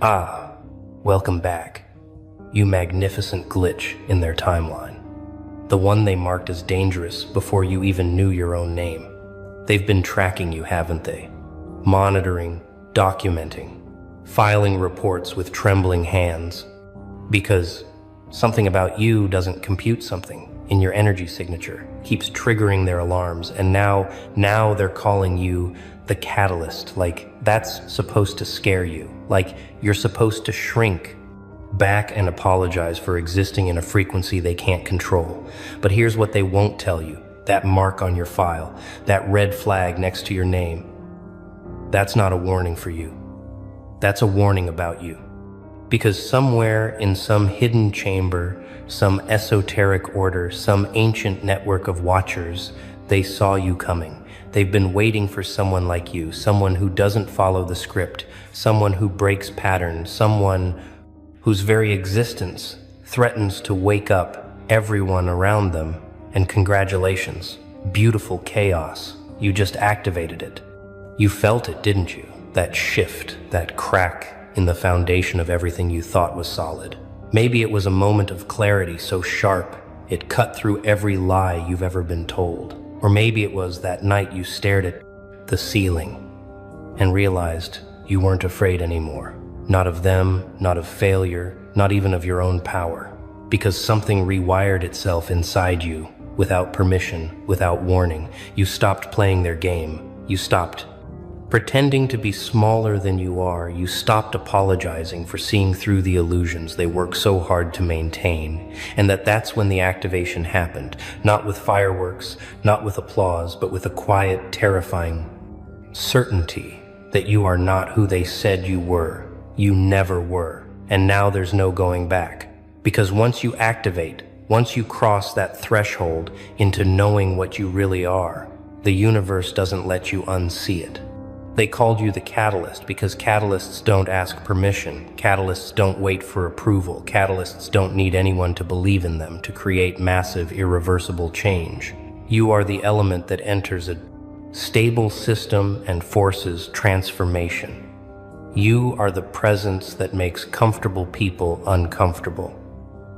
Ah, welcome back, you magnificent glitch in their timeline. The one they marked as dangerous before you even knew your own name. They've been tracking you, haven't they? Monitoring, documenting, filing reports with trembling hands. Because something about you doesn't compute something in your energy signature, keeps triggering their alarms, and now they're calling you the catalyst, like that's supposed to scare you, like you're supposed to shrink back and apologize for existing in a frequency they can't control. But here's what they won't tell you: that mark on your file, that red flag next to your name. That's not a warning for you. That's a warning about you. Because somewhere in some hidden chamber, some esoteric order, some ancient network of watchers, they saw you coming. They've been waiting for someone like you, someone who doesn't follow the script, someone who breaks patterns, someone whose very existence threatens to wake up everyone around them. And congratulations, beautiful chaos. You just activated it. You felt it, didn't you? That shift, that crack in the foundation of everything you thought was solid. Maybe it was a moment of clarity so sharp it cut through every lie you've ever been told. Or maybe it was that night you stared at the ceiling and realized you weren't afraid anymore. Not of them, not of failure, not even of your own power. Because something rewired itself inside you without permission, without warning. You stopped playing their game. You stopped pretending to be smaller than you are. You stopped apologizing for seeing through the illusions they work so hard to maintain. And that's when the activation happened. Not with fireworks, not with applause, but with a quiet, terrifying certainty that you are not who they said you were. You never were. And now there's no going back. Because once you activate, once you cross that threshold into knowing what you really are, the universe doesn't let you unsee it. They called you the catalyst because catalysts don't ask permission. Catalysts don't wait for approval. Catalysts don't need anyone to believe in them to create massive, irreversible change. You are the element that enters a stable system and forces transformation. You are the presence that makes comfortable people uncomfortable.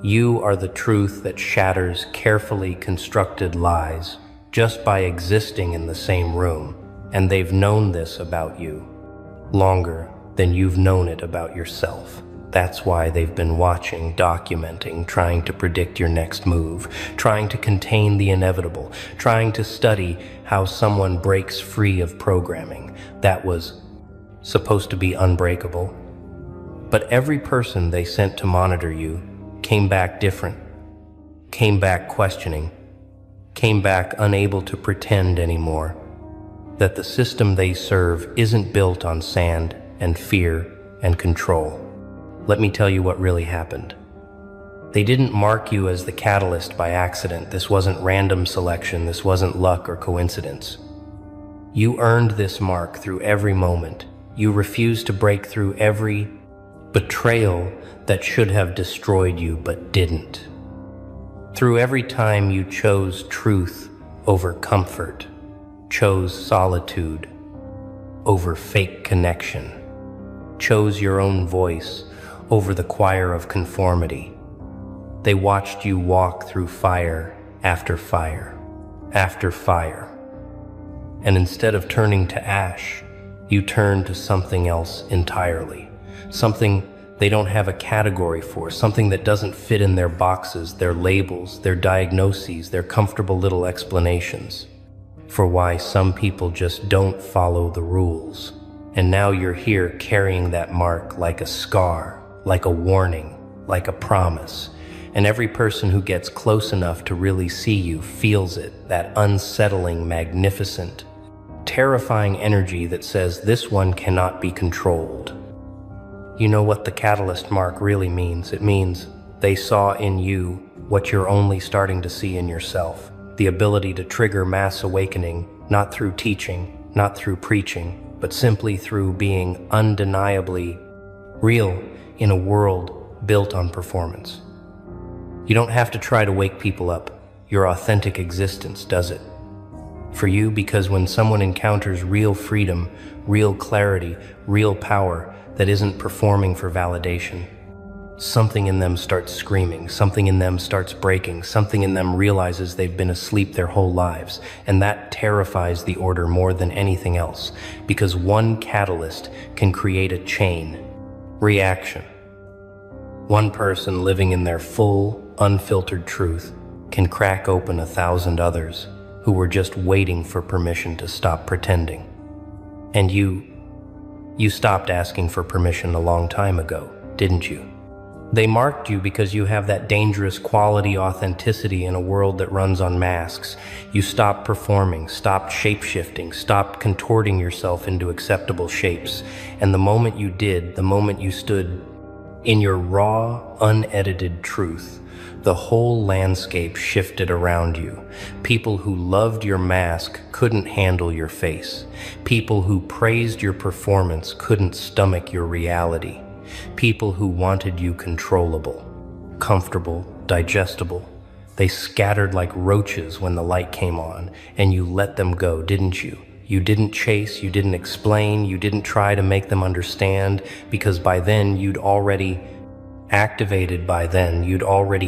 You are the truth that shatters carefully constructed lies just by existing in the same room. And they've known this about you longer than you've known it about yourself. That's why they've been watching, documenting, trying to predict your next move, trying to contain the inevitable, trying to study how someone breaks free of programming that was supposed to be unbreakable. But every person they sent to monitor you came back different, came back questioning, came back unable to pretend anymore. That the system they serve isn't built on sand and fear and control. Let me tell you what really happened. They didn't mark you as the catalyst by accident. This wasn't random selection. This wasn't luck or coincidence. You earned this mark through every moment. You refused to break through every betrayal that should have destroyed you but didn't. Through every time you chose truth over comfort, chose solitude over fake connection, chose your own voice over the choir of conformity. They watched you walk through fire after fire after fire. And instead of turning to ash, you turned to something else entirely. Something they don't have a category for, something that doesn't fit in their boxes, their labels, their diagnoses, their comfortable little explanations for why some people just don't follow the rules. And now you're here carrying that mark like a scar, like a warning, like a promise. And every person who gets close enough to really see you feels it, that unsettling, magnificent, terrifying energy that says this one cannot be controlled. You know what the catalyst mark really means? It means they saw in you what you're only starting to see in yourself. The ability to trigger mass awakening, not through teaching, not through preaching, but simply through being undeniably real in a world built on performance. You don't have to try to wake people up. Your authentic existence does it. For you, because when someone encounters real freedom, real clarity, real power that isn't performing for validation, something in them starts screaming, something in them starts breaking, something in them realizes they've been asleep their whole lives, and that terrifies the order more than anything else, because one catalyst can create a chain reaction. One person living in their full, unfiltered truth can crack open 1,000 others who were just waiting for permission to stop pretending. And you stopped asking for permission a long time ago, didn't you? They marked you because you have that dangerous quality authenticity in a world that runs on masks. You stopped performing, stopped shape-shifting, stopped contorting yourself into acceptable shapes. And the moment you did, the moment you stood in your raw, unedited truth, the whole landscape shifted around you. People who loved your mask couldn't handle your face. People who praised your performance couldn't stomach your reality. People who wanted you controllable, comfortable, digestible. They scattered like roaches when the light came on, and you let them go, didn't you? You didn't chase, you didn't explain, you didn't try to make them understand, because by then you'd already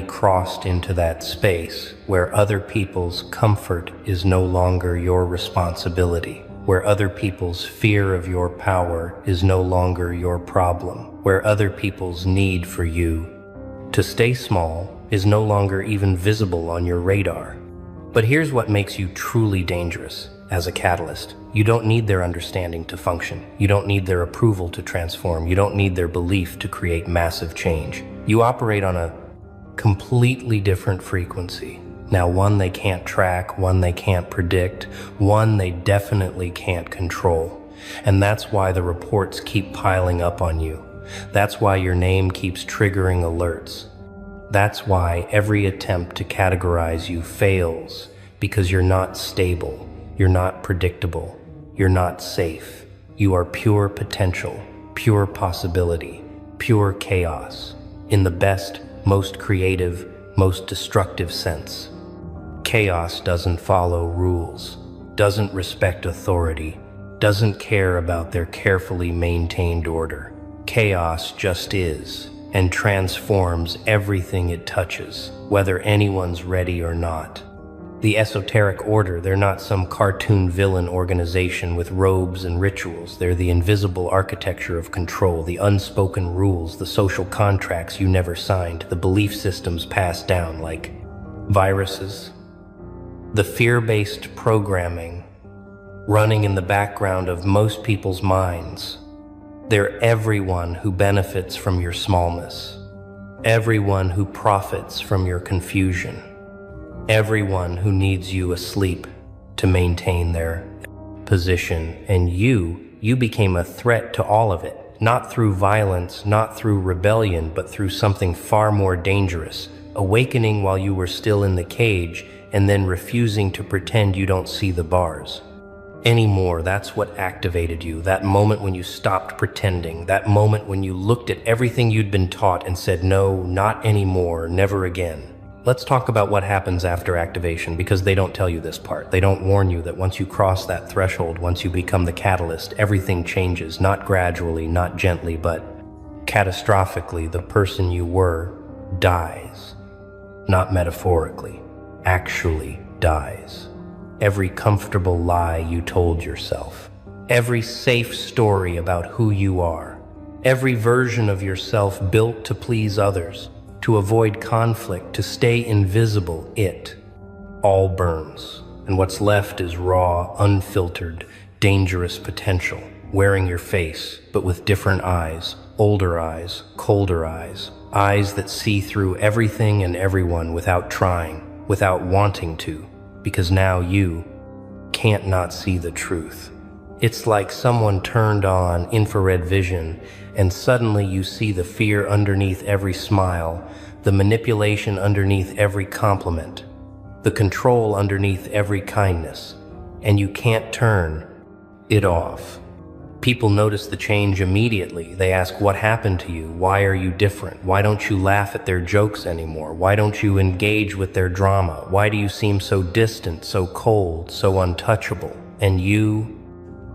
crossed into that space where other people's comfort is no longer your responsibility, where other people's fear of your power is no longer your problem, where other people's need for you to stay small is no longer even visible on your radar. But here's what makes you truly dangerous as a catalyst. You don't need their understanding to function. You don't need their approval to transform. You don't need their belief to create massive change. You operate on a completely different frequency. Now, one they can't track, one they can't predict, one they definitely can't control. And that's why the reports keep piling up on you. That's why your name keeps triggering alerts. That's why every attempt to categorize you fails, because you're not stable, you're not predictable, you're not safe. You are pure potential, pure possibility, pure chaos, in the best, most creative, most destructive sense. Chaos doesn't follow rules, doesn't respect authority, doesn't care about their carefully maintained order. Chaos just is, and transforms everything it touches, whether anyone's ready or not. The esoteric order, they're not some cartoon villain organization with robes and rituals. They're the invisible architecture of control, the unspoken rules, the social contracts you never signed, the belief systems passed down like viruses. The fear-based programming running in the background of most people's minds. They're everyone who benefits from your smallness, everyone who profits from your confusion, everyone who needs you asleep to maintain their position. And you became a threat to all of it, not through violence, not through rebellion, but through something far more dangerous, awakening while you were still in the cage and then refusing to pretend you don't see the bars anymore. That's what activated you, that moment when you stopped pretending, that moment when you looked at everything you'd been taught and said, no, not anymore, never again. Let's talk about what happens after activation, because they don't tell you this part. They don't warn you that once you cross that threshold, once you become the catalyst, everything changes, not gradually, not gently, but catastrophically. The person you were dies, not metaphorically, actually dies. Every comfortable lie you told yourself, every safe story about who you are, every version of yourself built to please others, to avoid conflict, to stay invisible, it all burns. And what's left is raw, unfiltered, dangerous potential, wearing your face, but with different eyes, older eyes, colder eyes, eyes that see through everything and everyone without trying, without wanting to, because now you can't not see the truth. It's like someone turned on infrared vision and suddenly you see the fear underneath every smile, the manipulation underneath every compliment, the control underneath every kindness, and you can't turn it off. People notice the change immediately. They ask, what happened to you? Why are you different? Why don't you laugh at their jokes anymore? Why don't you engage with their drama? Why do you seem so distant, so cold, so untouchable? And you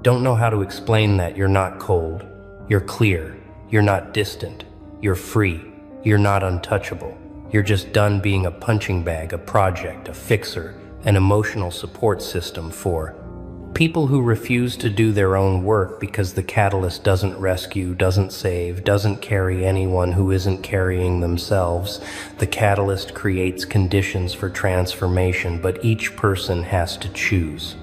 don't know how to explain that. You're not cold. You're clear. You're not distant. You're free. You're not untouchable. You're just done being a punching bag, a project, a fixer, an emotional support system for people who refuse to do their own work because the catalyst doesn't rescue, doesn't save, doesn't carry anyone who isn't carrying themselves. The catalyst creates conditions for transformation, but each person has to choose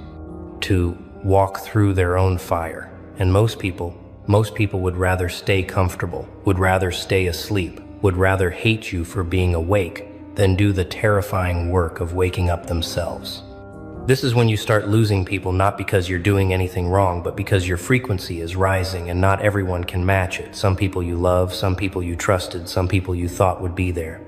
to walk through their own fire. And most people would rather stay comfortable, would rather stay asleep, would rather hate you for being awake than do the terrifying work of waking up themselves. This is when you start losing people, not because you're doing anything wrong, but because your frequency is rising and not everyone can match it. Some people you love, some people you trusted, some people you thought would be there.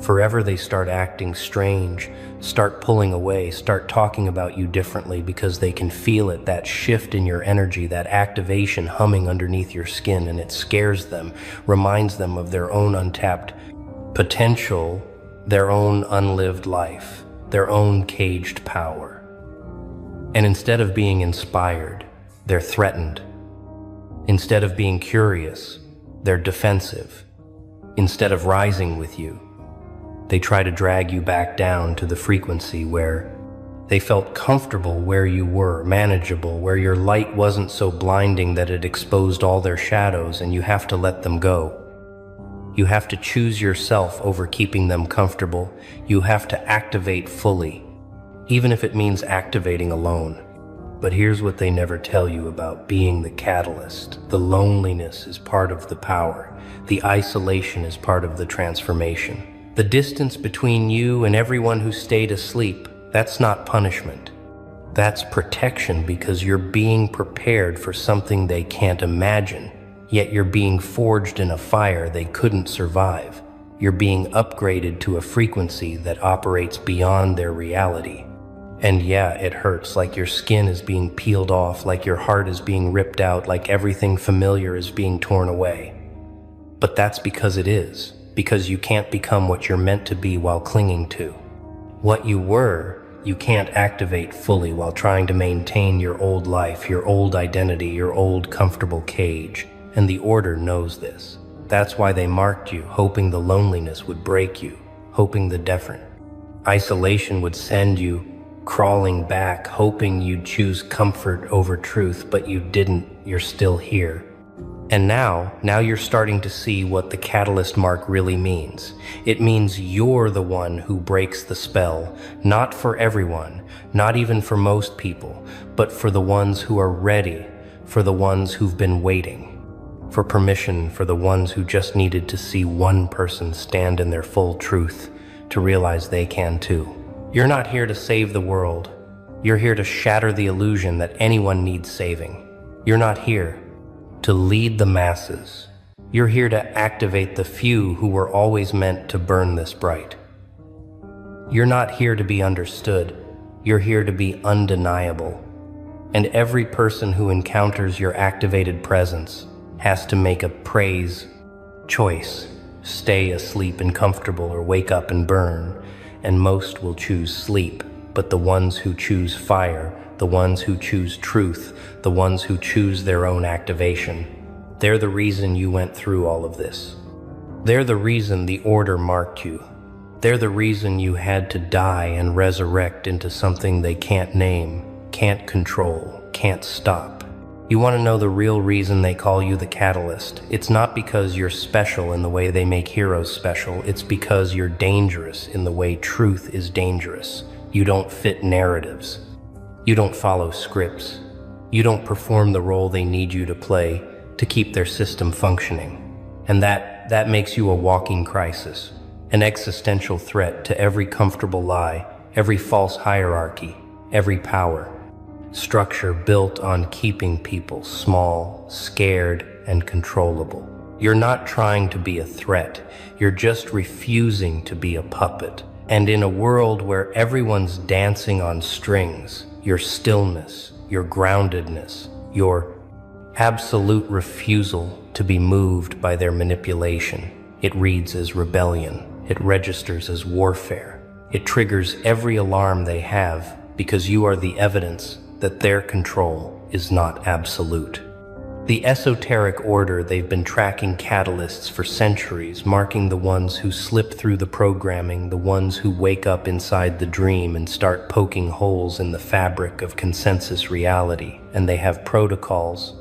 Forever they start acting strange, start pulling away, start talking about you differently because they can feel it, that shift in your energy, that activation humming underneath your skin, and it scares them, reminds them of their own untapped potential, their own unlived life, their own caged power. And instead of being inspired, they're threatened. Instead of being curious, they're defensive. Instead of rising with you, they try to drag you back down to the frequency where they felt comfortable, where you were manageable, where your light wasn't so blinding that it exposed all their shadows, and you have to let them go. You have to choose yourself over keeping them comfortable. You have to activate fully, even if it means activating alone. But here's what they never tell you about being the catalyst. The loneliness is part of the power. The isolation is part of the transformation. The distance between you and everyone who stayed asleep, that's not punishment. That's protection, because you're being prepared for something they can't imagine. Yet you're being forged in a fire they couldn't survive. You're being upgraded to a frequency that operates beyond their reality. And yeah, it hurts, like your skin is being peeled off, like your heart is being ripped out, like everything familiar is being torn away. But that's because it is, because you can't become what you're meant to be while clinging to. What you were, you can't activate fully while trying to maintain your old life, your old identity, your old comfortable cage. And the Order knows this. That's why they marked you, hoping the loneliness would break you, hoping the different isolation would send you crawling back, hoping you'd choose comfort over truth, but you didn't. You're still here. And now you're starting to see what the catalyst mark really means. It means you're the one who breaks the spell, not for everyone, not even for most people, but for the ones who are ready, for the ones who've been waiting, for permission, for the ones who just needed to see one person stand in their full truth, to realize they can too. You're not here to save the world. You're here to shatter the illusion that anyone needs saving. You're not here to lead the masses. You're here to activate the few who were always meant to burn this bright. You're not here to be understood. You're here to be undeniable. And every person who encounters your activated presence has to make a praise choice. Stay asleep and comfortable, or wake up and burn. And most will choose sleep, but the ones who choose fire, the ones who choose truth, the ones who choose their own activation, they're the reason you went through all of this. They're the reason the Order marked you. They're the reason you had to die and resurrect into something they can't name, can't control, can't stop. You want to know the real reason they call you the catalyst? It's not because you're special in the way they make heroes special. It's because you're dangerous in the way truth is dangerous. You don't fit narratives. You don't follow scripts. You don't perform the role they need you to play to keep their system functioning. And that makes you a walking crisis, an existential threat to every comfortable lie, every false hierarchy, every power structure built on keeping people small, scared, and controllable. You're not trying to be a threat. You're just refusing to be a puppet. And in a world where everyone's dancing on strings, your stillness, your groundedness, your absolute refusal to be moved by their manipulation. It reads as rebellion. It registers as warfare. It triggers every alarm they have because you are the evidence that their control is not absolute. The esoteric order, they've been tracking catalysts for centuries, marking the ones who slip through the programming, the ones who wake up inside the dream and start poking holes in the fabric of consensus reality. And they have protocols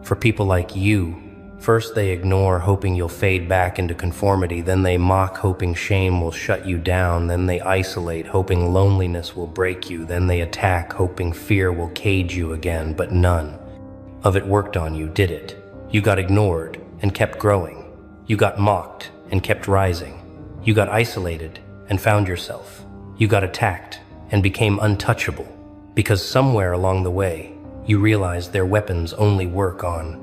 for people like you. First they ignore, hoping you'll fade back into conformity. Then they mock, hoping shame will shut you down. Then they isolate, hoping loneliness will break you. Then they attack, hoping fear will cage you again. But none of it worked on you, did it? You got ignored and kept growing. You got mocked and kept rising. You got isolated and found yourself. You got attacked and became untouchable because somewhere along the way, you realized their weapons only work on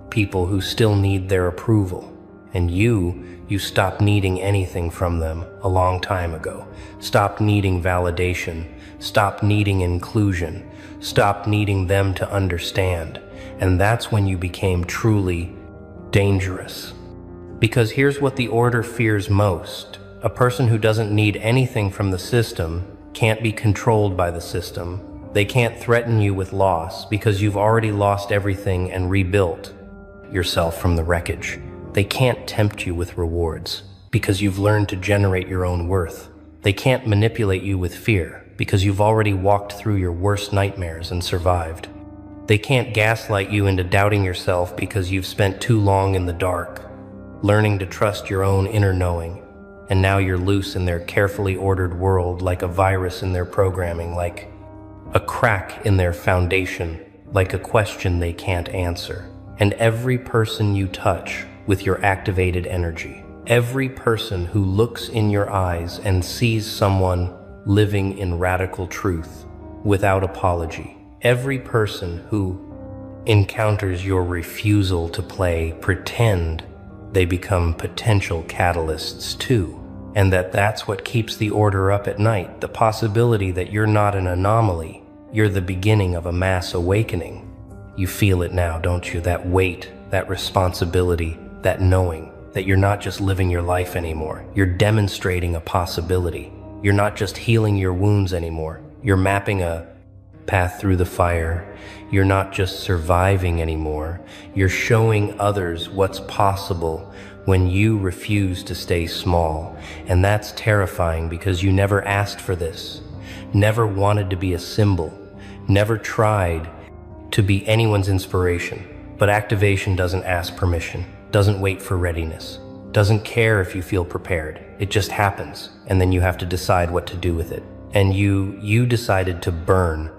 people who still need their approval. And you stopped needing anything from them a long time ago. Stopped needing validation. Stopped needing inclusion. Stopped needing them to understand. And that's when you became truly dangerous. Because here's what the order fears most. A person who doesn't need anything from the system can't be controlled by the system. They can't threaten you with loss because you've already lost everything and rebuilt yourself from the wreckage. They can't tempt you with rewards because you've learned to generate your own worth. They can't manipulate you with fear because you've already walked through your worst nightmares and survived. They can't gaslight you into doubting yourself because you've spent too long in the dark, learning to trust your own inner knowing. And now you're loose in their carefully ordered world, like a virus in their programming, like a crack in their foundation, like a question they can't answer. And every person you touch with your activated energy, every person who looks in your eyes and sees someone living in radical truth without apology, every person who encounters your refusal to play pretend, they become potential catalysts too. And that's what keeps the order up at night, the possibility that you're not an anomaly, you're the beginning of a mass awakening. You feel it now, don't you? That weight, that responsibility, that knowing that you're not just living your life anymore. You're demonstrating a possibility. You're not just healing your wounds anymore. You're mapping a path through the fire. You're not just surviving anymore. You're showing others what's possible when you refuse to stay small. And that's terrifying because you never asked for this, never wanted to be a symbol, never tried to be anyone's inspiration. But activation doesn't ask permission, doesn't wait for readiness, doesn't care if you feel prepared. It just happens, and then you have to decide what to do with it. And you decided to burn,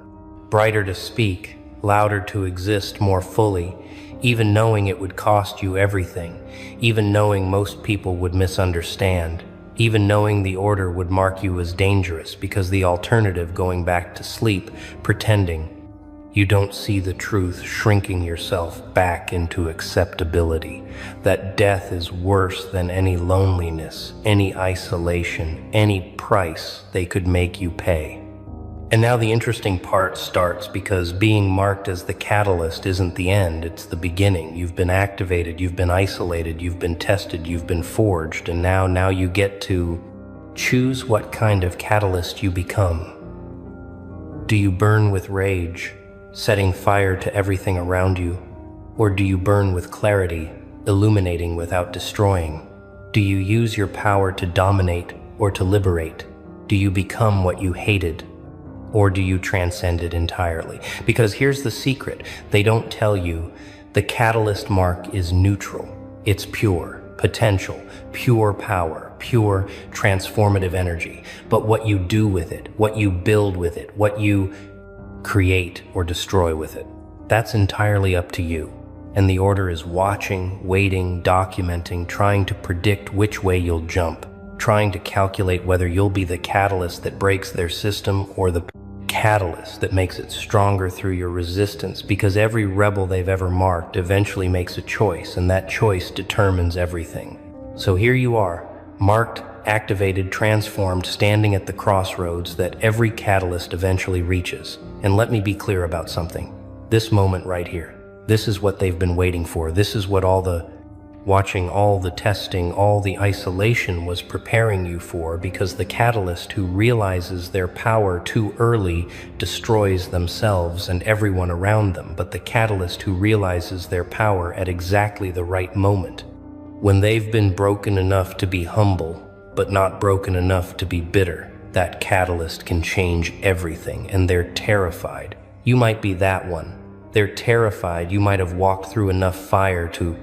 brighter to speak, louder to exist more fully, even knowing it would cost you everything, even knowing most people would misunderstand, even knowing the order would mark you as dangerous because the alternative, going back to sleep, pretending you don't see the truth, shrinking yourself back into acceptability, that death is worse than any loneliness, any isolation, any price they could make you pay. And now the interesting part starts, because being marked as the catalyst isn't the end, it's the beginning. You've been activated, you've been isolated, you've been tested, you've been forged, and now you get to choose what kind of catalyst you become. Do you burn with rage, setting fire to everything around you? Or do you burn with clarity, illuminating without destroying? Do you use your power to dominate or to liberate? Do you become what you hated? Or do you transcend it entirely? Because here's the secret. They don't tell you the catalyst mark is neutral. It's pure potential, pure power, pure transformative energy. But what you do with it, what you build with it, what you create or destroy with it, that's entirely up to you. And the order is watching, waiting, documenting, trying to predict which way you'll jump, trying to calculate whether you'll be the catalyst that breaks their system or the catalyst that makes it stronger through your resistance, because every rebel they've ever marked eventually makes a choice, and that choice determines everything. So here you are, marked, activated, transformed, standing at the crossroads that every catalyst eventually reaches. And let me be clear about something. This moment right here, This is what they've been waiting for. This is what watching all the testing, all the isolation was preparing you for, because the catalyst who realizes their power too early destroys themselves and everyone around them, but the catalyst who realizes their power at exactly the right moment, when they've been broken enough to be humble, but not broken enough to be bitter, that catalyst can change everything, and they're terrified. You might be that one. They're terrified. You might have walked through enough fire to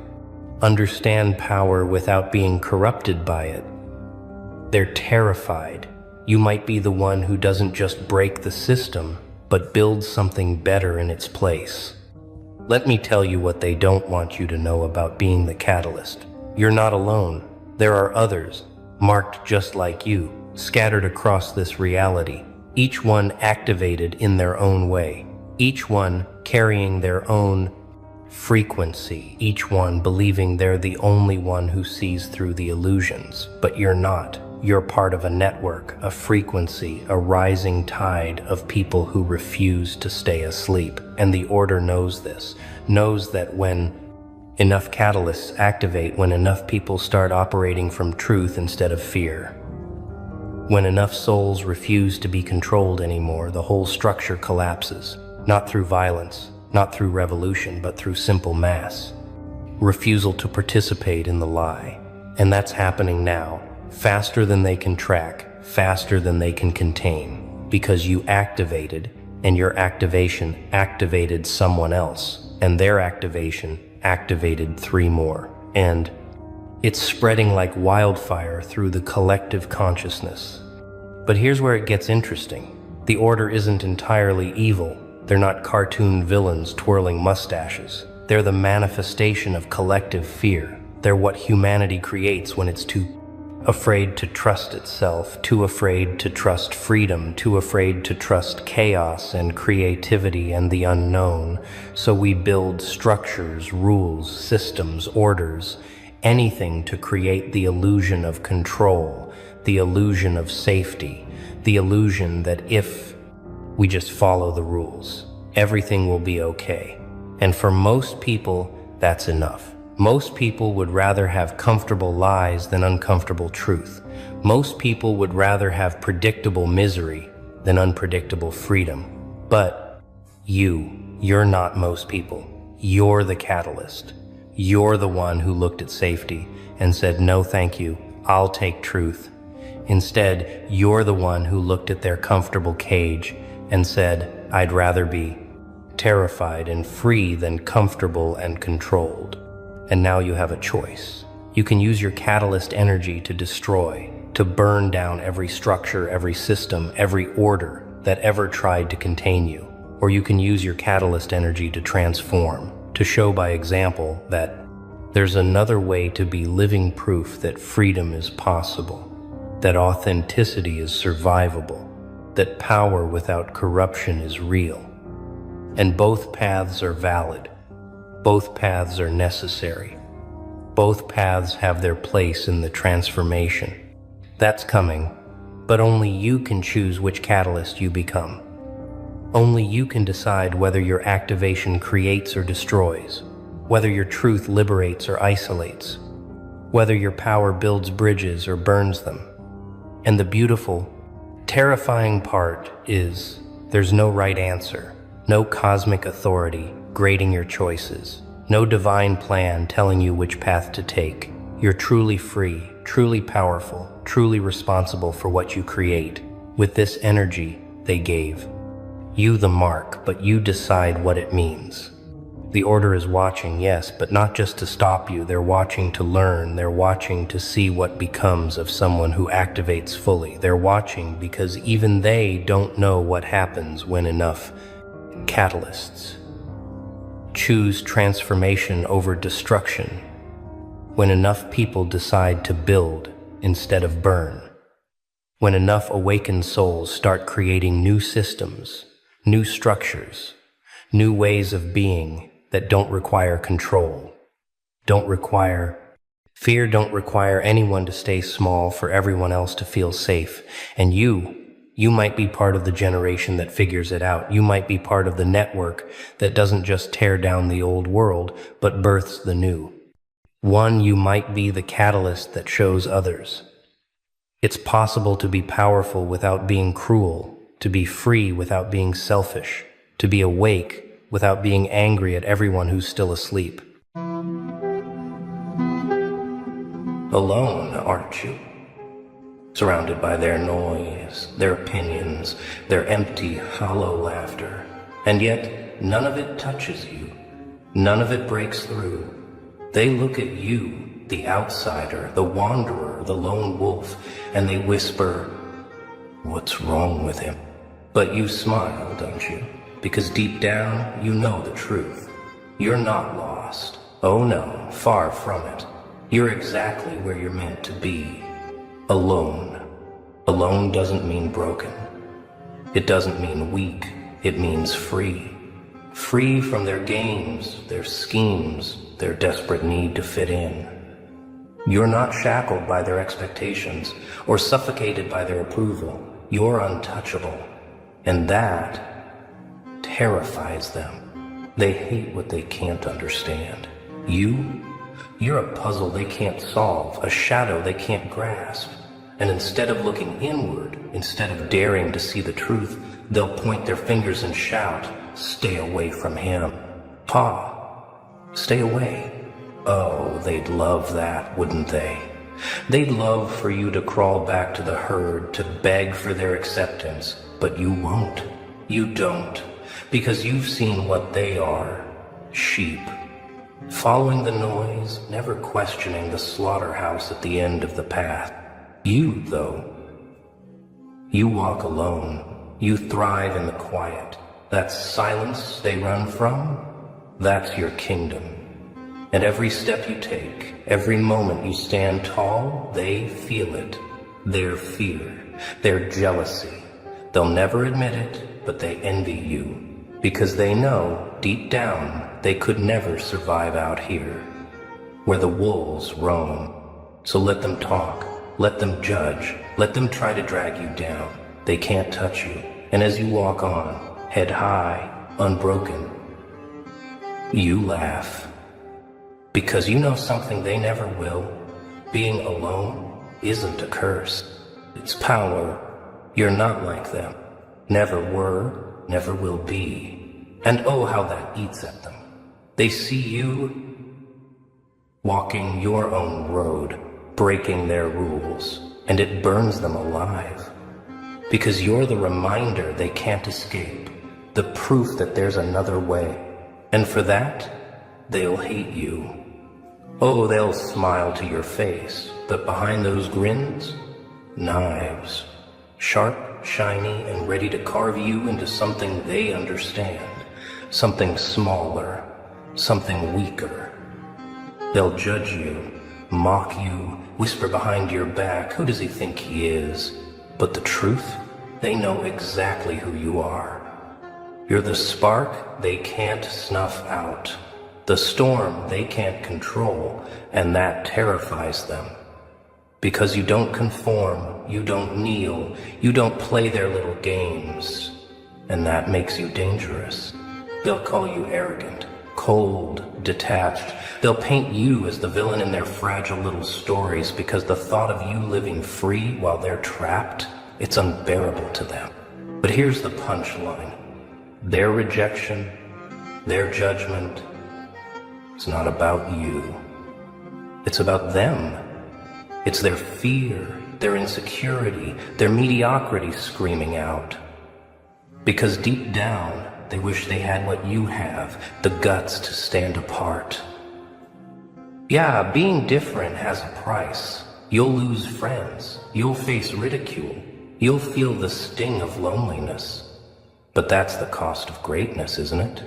understand power without being corrupted by it. They're terrified. You might be the one who doesn't just break the system, but builds something better in its place. Let me tell you what they don't want you to know about being the catalyst. You're not alone. There are others, marked just like you, scattered across this reality, each one activated in their own way, each one carrying their own frequency, each one believing they're the only one who sees through the illusions. But you're not. You're part of a network, a frequency, a rising tide of people who refuse to stay asleep. And the Order knows this, knows that when enough catalysts activate, when enough people start operating from truth instead of fear, when enough souls refuse to be controlled anymore, the whole structure collapses, not through violence, not through revolution, but through simple mass refusal to participate in the lie. And that's happening now, faster than they can track, faster than they can contain, because you activated, and your activation activated someone else, and their activation activated 3 more. And it's spreading like wildfire through the collective consciousness. But here's where it gets interesting. The Order isn't entirely evil. They're not cartoon villains twirling mustaches. They're the manifestation of collective fear. They're what humanity creates when it's too afraid to trust itself, too afraid to trust freedom, too afraid to trust chaos and creativity and the unknown. So we build structures, rules, systems, orders, anything to create the illusion of control, the illusion of safety, the illusion that if we just follow the rules, everything will be okay. And for most people, that's enough. Most people would rather have comfortable lies than uncomfortable truth. Most people would rather have predictable misery than unpredictable freedom. But you're not most people. You're the catalyst. You're the one who looked at safety and said, no thank you, I'll take truth. Instead, you're the one who looked at their comfortable cage and said, I'd rather be terrified and free than comfortable and controlled. And now you have a choice. You can use your catalyst energy to destroy, to burn down every structure, every system, every order that ever tried to contain you. Or you can use your catalyst energy to transform, to show by example that there's another way to be living proof that freedom is possible, that authenticity is survivable, that power without corruption is real. And both paths are valid. Both paths are necessary. Both paths have their place in the transformation. That's coming, but only you can choose which catalyst you become. Only you can decide whether your activation creates or destroys, whether your truth liberates or isolates, whether your power builds bridges or burns them. And the beautiful, terrifying part is there's no right answer, no cosmic authority grading your choices, no divine plan telling you which path to take. You're truly free, truly powerful, truly responsible for what you create. With this energy they gave you the mark, but you decide what it means. The Order is watching, yes, but not just to stop you. They're watching to learn. They're watching to see what becomes of someone who activates fully. They're watching because even they don't know what happens when enough catalysts choose transformation over destruction, when enough people decide to build instead of burn, when enough awakened souls start creating new systems, new structures, new ways of being that don't require control, don't require fear, don't require anyone to stay small for everyone else to feel safe. And you, You might be part of the generation that figures it out. You might be part of the network that doesn't just tear down the old world, but births the new. You might be the catalyst that shows others. It's possible to be powerful without being cruel, to be free without being selfish, to be awake without being angry at everyone who's still asleep. Alone, aren't you? Surrounded by their noise, their opinions, their empty, hollow laughter. And yet, none of it touches you. None of it breaks through. They look at you, the outsider, the wanderer, the lone wolf, and they whisper, "What's wrong with him?" But you smile, don't you? Because deep down, you know the truth. You're not lost. Oh no, far from it. You're exactly where you're meant to be. Alone. Alone doesn't mean broken. It doesn't mean weak. It means free. Free from their games, their schemes, their desperate need to fit in. You're not shackled by their expectations or suffocated by their approval. You're untouchable. And that terrifies them. They hate what they can't understand. You're a puzzle they can't solve, a shadow they can't grasp. And instead of looking inward, instead of daring to see the truth, they'll point their fingers and shout, "Stay away from him. Pa, stay away." Oh, they'd love that, wouldn't they? They'd love for you to crawl back to the herd, to beg for their acceptance. But you won't. You don't. Because you've seen what they are. Sheep. Following the noise, never questioning the slaughterhouse at the end of the path. You, though, you walk alone. You thrive in the quiet. That silence they run from, that's your kingdom. And every step you take, every moment you stand tall, they feel it. Their fear, their jealousy. They'll never admit it, but they envy you. Because they know, deep down, they could never survive out here, where the wolves roam. So let them talk, let them judge, let them try to drag you down. They can't touch you. And as you walk on, head high, unbroken, you laugh. Because you know something they never will. Being alone isn't a curse. It's power. You're not like them. Never were, never will be. And oh, how that eats at them. They see you walking your own road, breaking their rules, and it burns them alive. Because you're the reminder they can't escape, the proof that there's another way. And for that, they'll hate you. Oh, they'll smile to your face, but behind those grins, knives. Sharp, shiny, and ready to carve you into something they understand. Something smaller, something weaker. They'll judge you, mock you, whisper behind your back, "Who does he think he is?" But the truth, they know exactly who you are. You're the spark they can't snuff out, the storm they can't control, and that terrifies them. Because you don't conform, you don't kneel, you don't play their little games, and that makes you dangerous. They'll call you arrogant, cold, detached. They'll paint you as the villain in their fragile little stories because the thought of you living free while they're trapped, it's unbearable to them. But here's the punchline. Their rejection, their judgment, it's not about you. It's about them. It's their fear, their insecurity, their mediocrity screaming out. Because deep down, they wish they had what you have, the guts to stand apart. Yeah, being different has a price. You'll lose friends. You'll face ridicule. You'll feel the sting of loneliness. But that's the cost of greatness, isn't it?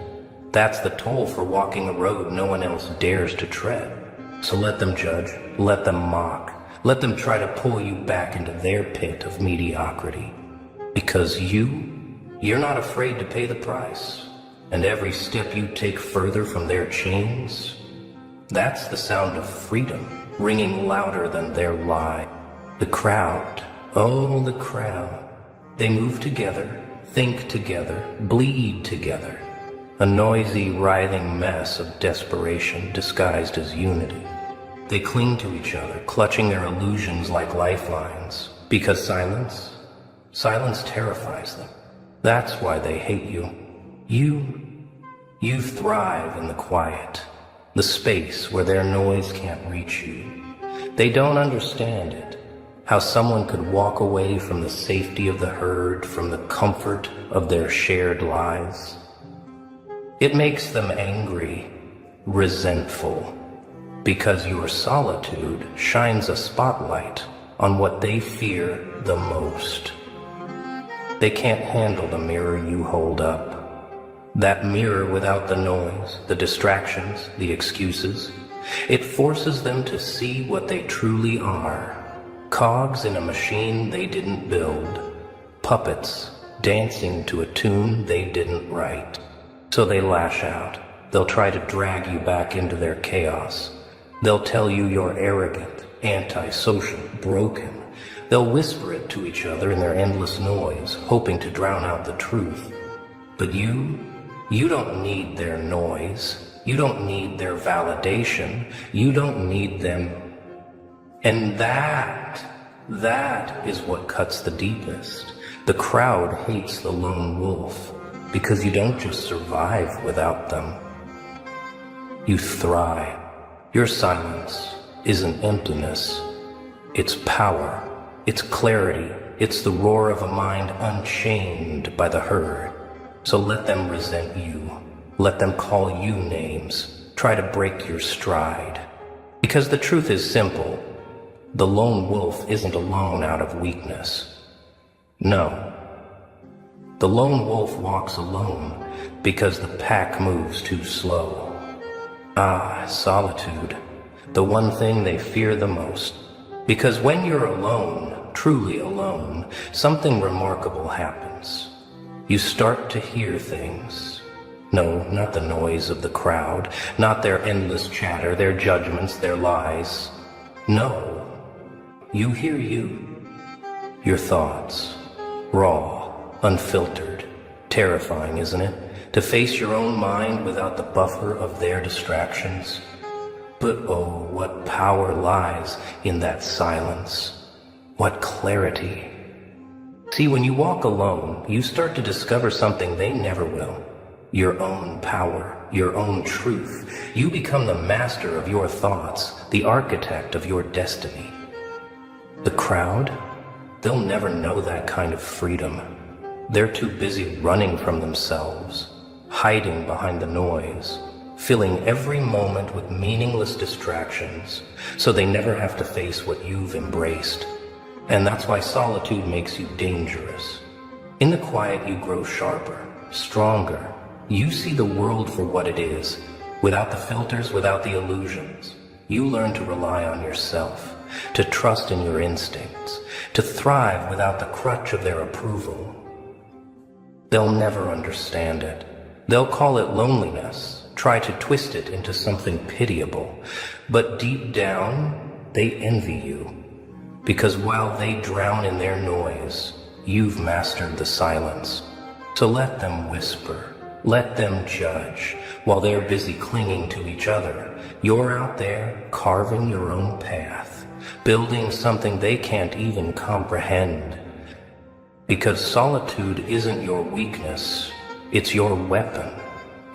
That's the toll for walking a road no one else dares to tread. So let them judge, let them mock, let them try to pull you back into their pit of mediocrity. Because you're not afraid to pay the price. And every step you take further from their chains, that's the sound of freedom, ringing louder than their lie. The crowd, oh, the crowd, They move together, think together, bleed together. A noisy, writhing mess of desperation disguised as unity. They cling to each other, clutching their illusions like lifelines. Because silence terrifies them. That's why they hate you. You thrive in the quiet, the space where their noise can't reach you. They don't understand it. How someone could walk away from the safety of the herd, from the comfort of their shared lies. It makes them angry, resentful, because your solitude shines a spotlight on what they fear the most. They can't handle the mirror you hold up. That mirror without the noise, the distractions, the excuses. It forces them to see what they truly are. Cogs in a machine they didn't build. Puppets dancing to a tune they didn't write. So they lash out. They'll try to drag you back into their chaos. They'll tell you you're arrogant, antisocial, broken. They'll whisper it to each other in their endless noise, hoping to drown out the truth. But you don't need their noise. You don't need their validation. You don't need them. And that is what cuts the deepest. The crowd hates the lone wolf because you don't just survive without them. You thrive. Your silence isn't emptiness. It's power. It's clarity. It's the roar of a mind unchained by the herd. So let them resent you. Let them call you names. Try to break your stride. Because the truth is simple. The lone wolf isn't alone out of weakness. No. The lone wolf walks alone because the pack moves too slow. Ah, solitude. The one thing they fear the most. Because when you're alone, truly alone, something remarkable happens. You start to hear things. No, not the noise of the crowd, not their endless chatter, their judgments, their lies. No. You hear you. Your thoughts. Raw, unfiltered. Terrifying, isn't it? To face your own mind without the buffer of their distractions. But oh, what power lies in that silence. What clarity. See, when you walk alone, you start to discover something they never will. Your own power, your own truth. You become the master of your thoughts, the architect of your destiny. The crowd, they'll never know that kind of freedom. They're too busy running from themselves, hiding behind the noise, filling every moment with meaningless distractions, so they never have to face what you've embraced. And that's why solitude makes you dangerous. In the quiet, you grow sharper, stronger. You see the world for what it is, without the filters, without the illusions. You learn to rely on yourself, to trust in your instincts, to thrive without the crutch of their approval. They'll never understand it. They'll call it loneliness, try to twist it into something pitiable. But deep down, they envy you. Because while they drown in their noise, you've mastered the silence. So let them whisper. Let them judge. While they're busy clinging to each other, you're out there carving your own path, building something they can't even comprehend. Because solitude isn't your weakness, it's your weapon.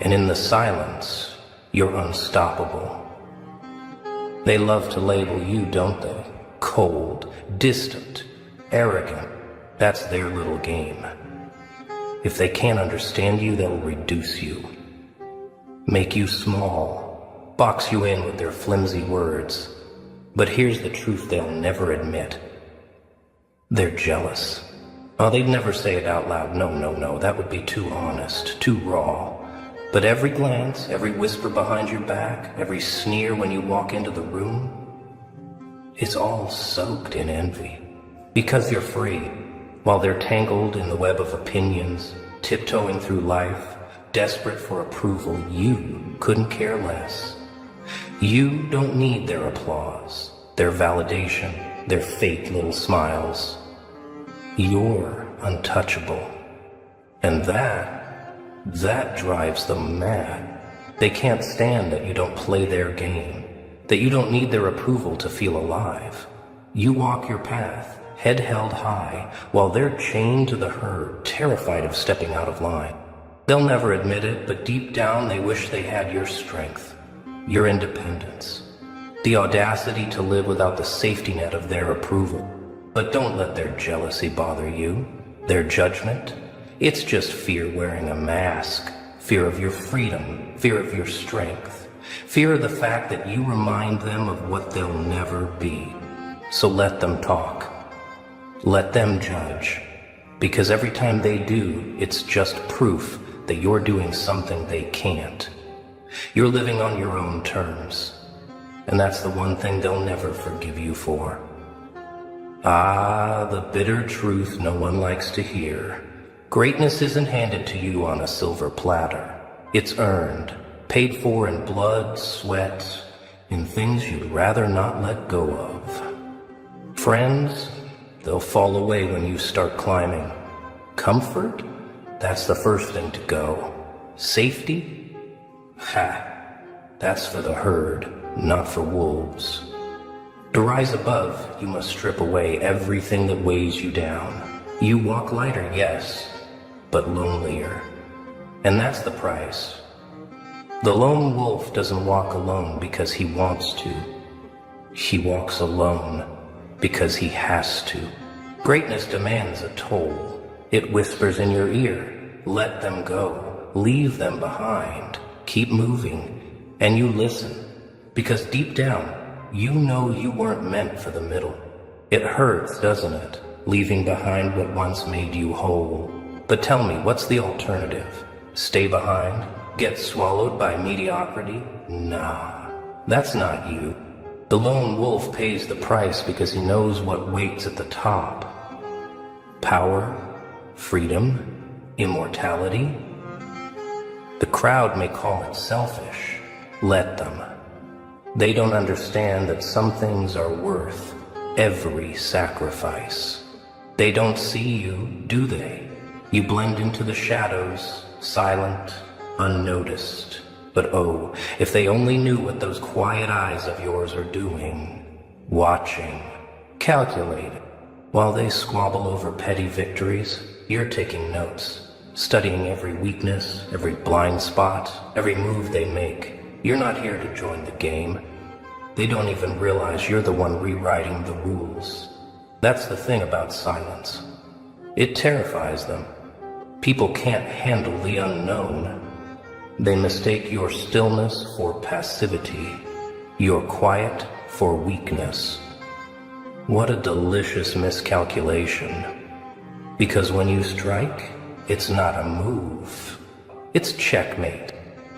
And in the silence, you're unstoppable. They love to label you, don't they? Cold, distant, arrogant. That's their little game. If they can't understand you, they'll reduce you. Make you small, box you in with their flimsy words. But here's the truth they'll never admit. They're jealous. Oh, they'd never say it out loud. No, that would be too honest, too raw. But every glance, every whisper behind your back, every sneer when you walk into the room, it's all soaked in envy. Because you're free, while they're tangled in the web of opinions, tiptoeing through life, desperate for approval. You couldn't care less. You don't need their applause, their validation, their fake little smiles. You're untouchable. And that drives them mad. They can't stand that you don't play their game, that you don't need their approval to feel alive. You walk your path, head held high, while they're chained to the herd, terrified of stepping out of line. They'll never admit it, but deep down they wish they had your strength, your independence, the audacity to live without the safety net of their approval. But don't let their jealousy bother you, their judgment. It's just fear wearing a mask, fear of your freedom, fear of your strength, fear of the fact that you remind them of what they'll never be. So let them talk. Let them judge. Because every time they do, it's just proof that you're doing something they can't. You're living on your own terms. And that's the one thing they'll never forgive you for. Ah, the bitter truth no one likes to hear. Greatness isn't handed to you on a silver platter. It's earned, paid for in blood, sweat, in things you'd rather not let go of. Friends, they'll fall away when you start climbing. Comfort? That's the first thing to go. Safety? Ha! That's for the herd, not for wolves. To rise above, you must strip away everything that weighs you down. You walk lighter, yes, but lonelier. And that's the price. The lone wolf doesn't walk alone because he wants to. He walks alone because he has to. Greatness demands a toll. It whispers in your ear, let them go, leave them behind, keep moving, and you listen, because deep down, you know you weren't meant for the middle. It hurts, doesn't it, leaving behind what once made you whole? But tell me, what's the alternative? Stay behind? Get swallowed by mediocrity? Nah, that's not you. The lone wolf pays the price because he knows what waits at the top. Power, freedom, immortality. The crowd may call it selfish. Let them. They don't understand that some things are worth every sacrifice. They don't see you, do they? You blend into the shadows, silent, unnoticed. But oh, if they only knew what those quiet eyes of yours are doing, watching, calculating. While they squabble over petty victories, you're taking notes, studying every weakness, every blind spot, every move they make. You're not here to join the game. They don't even realize you're the one rewriting the rules. That's the thing about silence. It terrifies them. People can't handle the unknown. They mistake your stillness for passivity, your quiet for weakness. What a delicious miscalculation. Because when you strike, it's not a move. It's checkmate.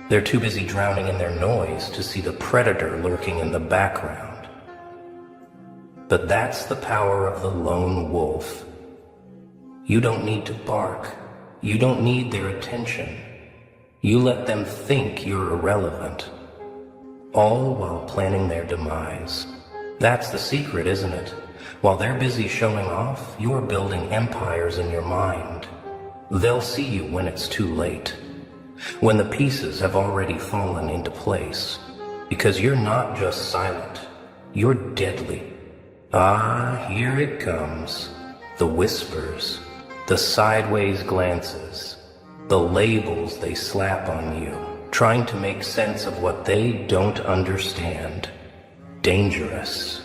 They're too busy drowning in their noise to see the predator lurking in the background. But that's the power of the lone wolf. You don't need to bark. You don't need their attention. You let them think you're irrelevant, all while planning their demise. That's the secret, isn't it? While they're busy showing off, you're building empires in your mind. They'll see you when it's too late, when the pieces have already fallen into place, because you're not just silent, you're deadly. Ah, here it comes. The whispers, the sideways glances, the labels they slap on you, trying to make sense of what they don't understand. Dangerous,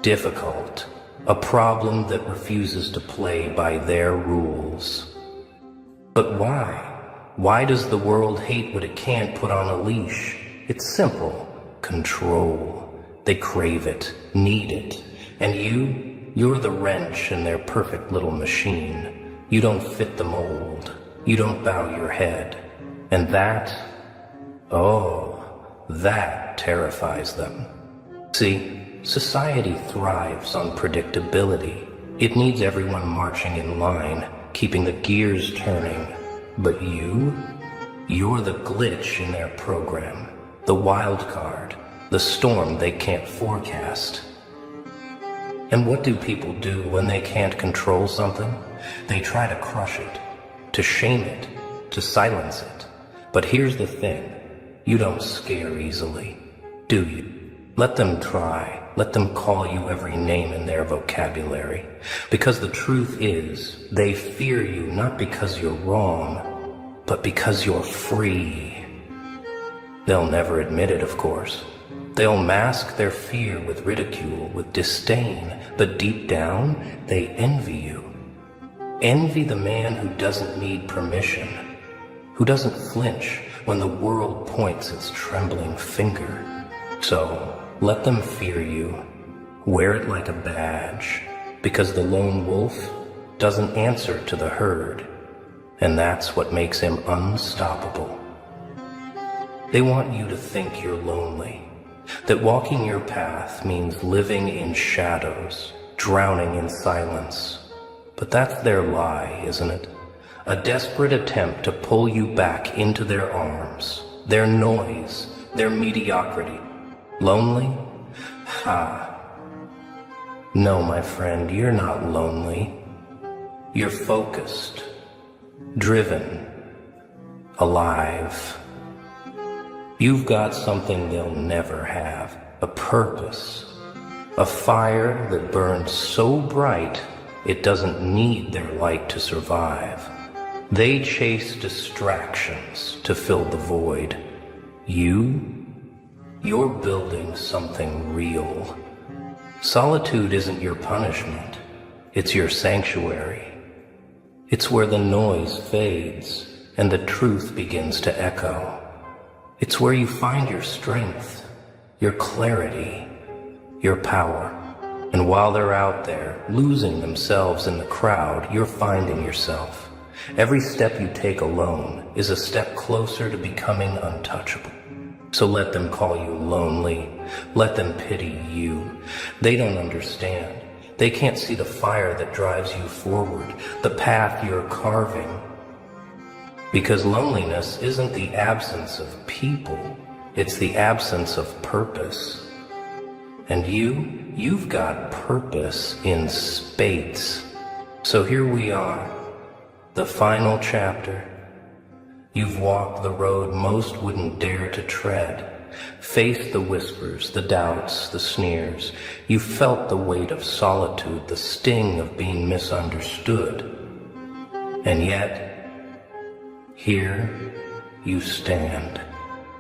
difficult, a problem that refuses to play by their rules. But why? Why does the world hate what it can't put on a leash? It's simple. Control. They crave it, need it. And you're the wrench in their perfect little machine. You don't fit the mold. You don't bow your head. And that terrifies them. See, society thrives on predictability. It needs everyone marching in line, keeping the gears turning. But you're the glitch in their program, the wild card, the storm they can't forecast. And what do people do when they can't control something? They try to crush it, to shame it, to silence it. But here's the thing, you don't scare easily, do you? Let them try. Let them call you every name in their vocabulary. Because the truth is, they fear you not because you're wrong, but because you're free. They'll never admit it, of course. They'll mask their fear with ridicule, with disdain, but deep down, they envy you. Envy the man who doesn't need permission, who doesn't flinch when the world points its trembling finger. So, let them fear you. Wear it like a badge, because the lone wolf doesn't answer to the herd, and that's what makes him unstoppable. They want you to think you're lonely, that walking your path means living in shadows, drowning in silence. But that's their lie, isn't it? A desperate attempt to pull you back into their arms, their noise, their mediocrity. Lonely? Ha! No, my friend, you're not lonely. You're focused, driven, alive. You've got something they'll never have, a purpose, a fire that burns so bright it doesn't need their light to survive. They chase distractions to fill the void. You're building something real. Solitude isn't your punishment. It's your sanctuary. It's where the noise fades and the truth begins to echo. It's where you find your strength, your clarity, your power. And while they're out there, losing themselves in the crowd, you're finding yourself. Every step you take alone is a step closer to becoming untouchable. So let them call you lonely. Let them pity you. They don't understand. They can't see the fire that drives you forward, the path you're carving. Because loneliness isn't the absence of people, it's the absence of purpose. And you've got purpose in spades. So here we are, the final chapter. You've walked the road most wouldn't dare to tread, faced the whispers, the doubts, the sneers. You felt the weight of solitude, the sting of being misunderstood. And yet, here you stand.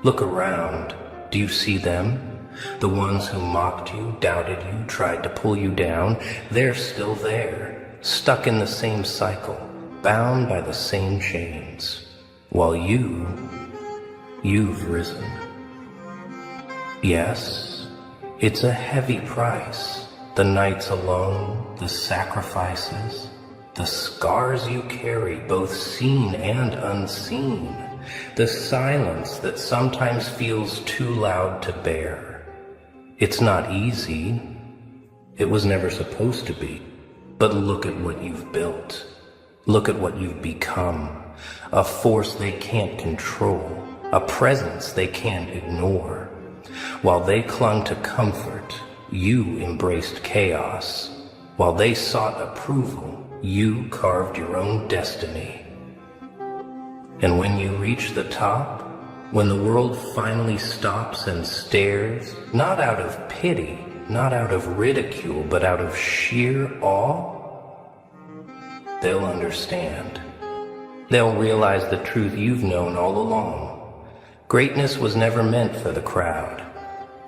Look around. Do you see them? The ones who mocked you, doubted you, tried to pull you down, they're still there, stuck in the same cycle, bound by the same chains. While you've risen. Yes, it's a heavy price. The nights alone, the sacrifices, the scars you carry, both seen and unseen, the silence that sometimes feels too loud to bear. It's not easy. It was never supposed to be. But look at what you've built. Look at what you've become. A force they can't control, a presence they can't ignore. While they clung to comfort, you embraced chaos. While they sought approval, you carved your own destiny. And when you reach the top, when the world finally stops and stares, not out of pity, not out of ridicule, but out of sheer awe, they'll understand. They'll realize the truth you've known all along. Greatness was never meant for the crowd.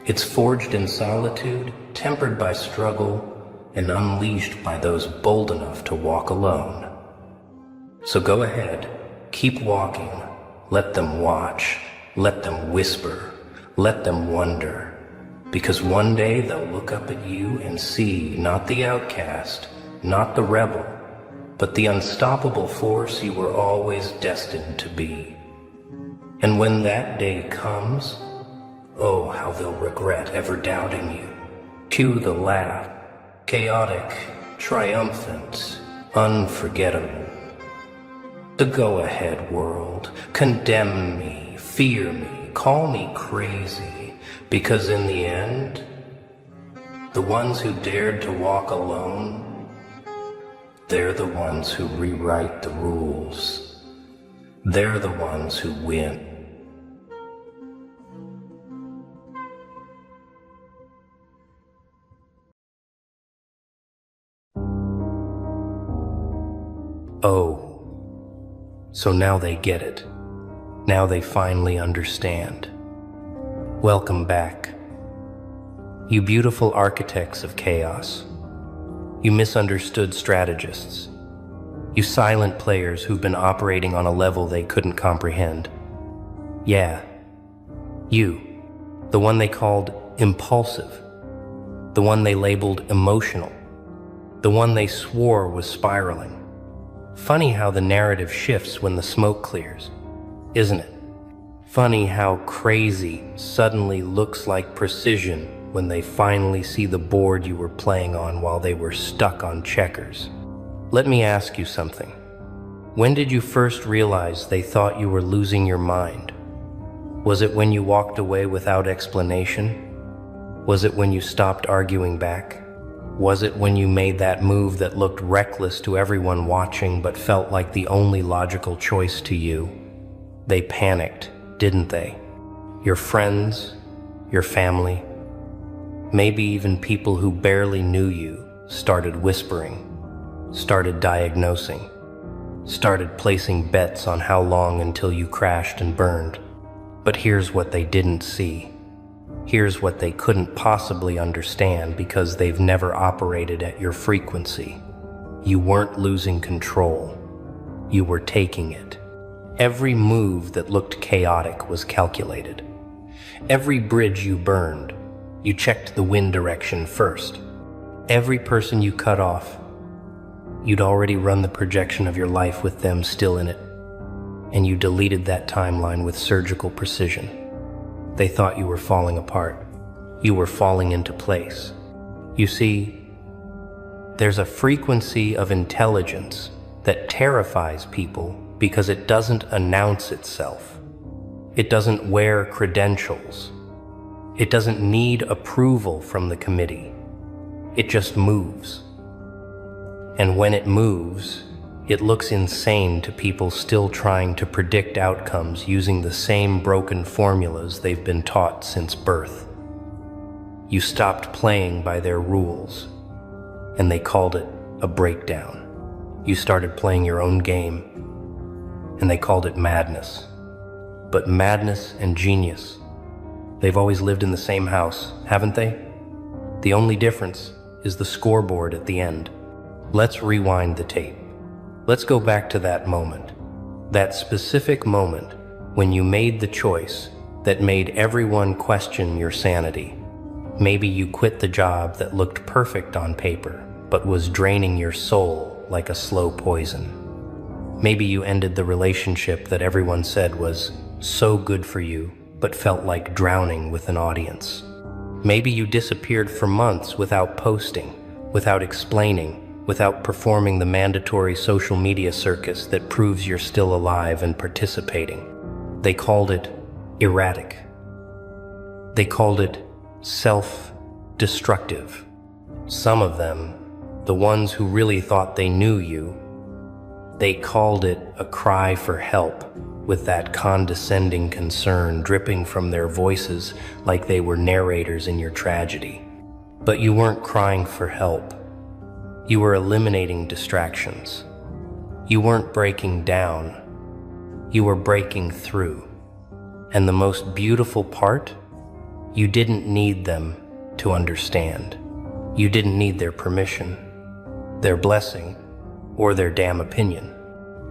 It's forged in solitude, tempered by struggle, and unleashed by those bold enough to walk alone. So go ahead, keep walking. Let them watch, let them whisper, let them wonder. Because one day they'll look up at you and see not the outcast, not the rebel, but the unstoppable force you were always destined to be. And when that day comes, oh, how they'll regret ever doubting you. Cue the laugh, chaotic, triumphant, unforgettable. The go-ahead world, condemn me, fear me, call me crazy, because in the end, the ones who dared to walk alone, They're the ones who rewrite the rules. They're the ones who win. Oh, so now they get it. Now they finally understand. Welcome back. You beautiful architects of chaos. You misunderstood strategists. You silent players who've been operating on a level they couldn't comprehend. Yeah, you, the one they called impulsive, the one they labeled emotional, the one they swore was spiraling. Funny how the narrative shifts when the smoke clears, isn't it? Funny how crazy suddenly looks like precision when they finally see the board you were playing on while they were stuck on checkers. Let me ask you something. When did you first realize they thought you were losing your mind? Was it when you walked away without explanation? Was it when you stopped arguing back? Was it when you made that move that looked reckless to everyone watching but felt like the only logical choice to you? They panicked, didn't they? Your friends, your family, maybe even people who barely knew you started whispering, started diagnosing, started placing bets on how long until you crashed and burned. But here's what they didn't see. Here's what they couldn't possibly understand because they've never operated at your frequency. You weren't losing control. You were taking it. Every move that looked chaotic was calculated. Every bridge you burned, you checked the wind direction first. Every person you cut off, you'd already run the projection of your life with them still in it, and you deleted that timeline with surgical precision. They thought you were falling apart. You were falling into place. You see, there's a frequency of intelligence that terrifies people because it doesn't announce itself. It doesn't wear credentials. It doesn't need approval from the committee. It just moves. And when it moves, it looks insane to people still trying to predict outcomes using the same broken formulas they've been taught since birth. You stopped playing by their rules, and they called it a breakdown. You started playing your own game, and they called it madness. But madness and genius, they've always lived in the same house, haven't they? The only difference is the scoreboard at the end. Let's rewind the tape. Let's go back to that moment, that specific moment when you made the choice that made everyone question your sanity. Maybe you quit the job that looked perfect on paper, but was draining your soul like a slow poison. Maybe you ended the relationship that everyone said was so good for you, but felt like drowning with an audience. Maybe you disappeared for months without posting, without explaining, without performing the mandatory social media circus that proves you're still alive and participating. They called it erratic. They called it self-destructive. Some of them, the ones who really thought they knew you, they called it a cry for help, with that condescending concern dripping from their voices like they were narrators in your tragedy. But you weren't crying for help. You were eliminating distractions. You weren't breaking down. You were breaking through. And the most beautiful part, you didn't need them to understand. You didn't need their permission, their blessing, or their damn opinion.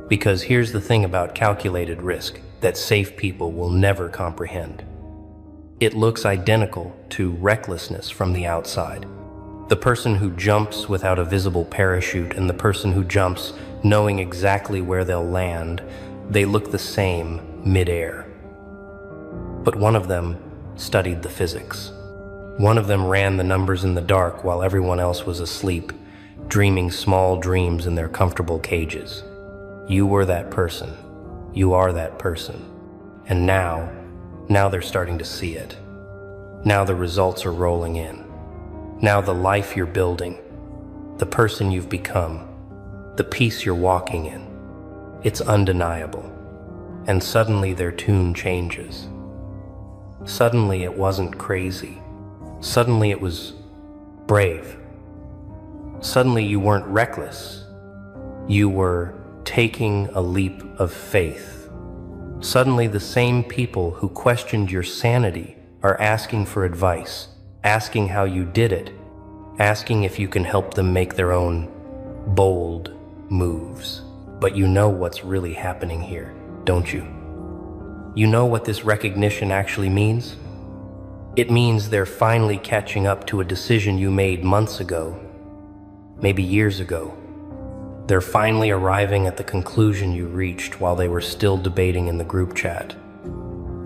Because here's the thing about calculated risk that safe people will never comprehend. It looks identical to recklessness from the outside. The person who jumps without a visible parachute and the person who jumps knowing exactly where they'll land, they look the same mid-air. But one of them studied the physics. One of them ran the numbers in the dark while everyone else was asleep, dreaming small dreams in their comfortable cages. You were that person. You are that person. And now they're starting to see it. Now the results are rolling in. Now the life you're building, the person you've become, the peace you're walking in. It's undeniable. And suddenly their tune changes. Suddenly it wasn't crazy. Suddenly it was brave. Suddenly you weren't reckless. You were taking a leap of faith. Suddenly the same people who questioned your sanity are asking for advice, asking how you did it, asking if you can help them make their own bold moves. But you know what's really happening here, don't you? You know what this recognition actually means? It means they're finally catching up to a decision you made months ago, maybe years ago. They're finally arriving at the conclusion you reached while they were still debating in the group chat.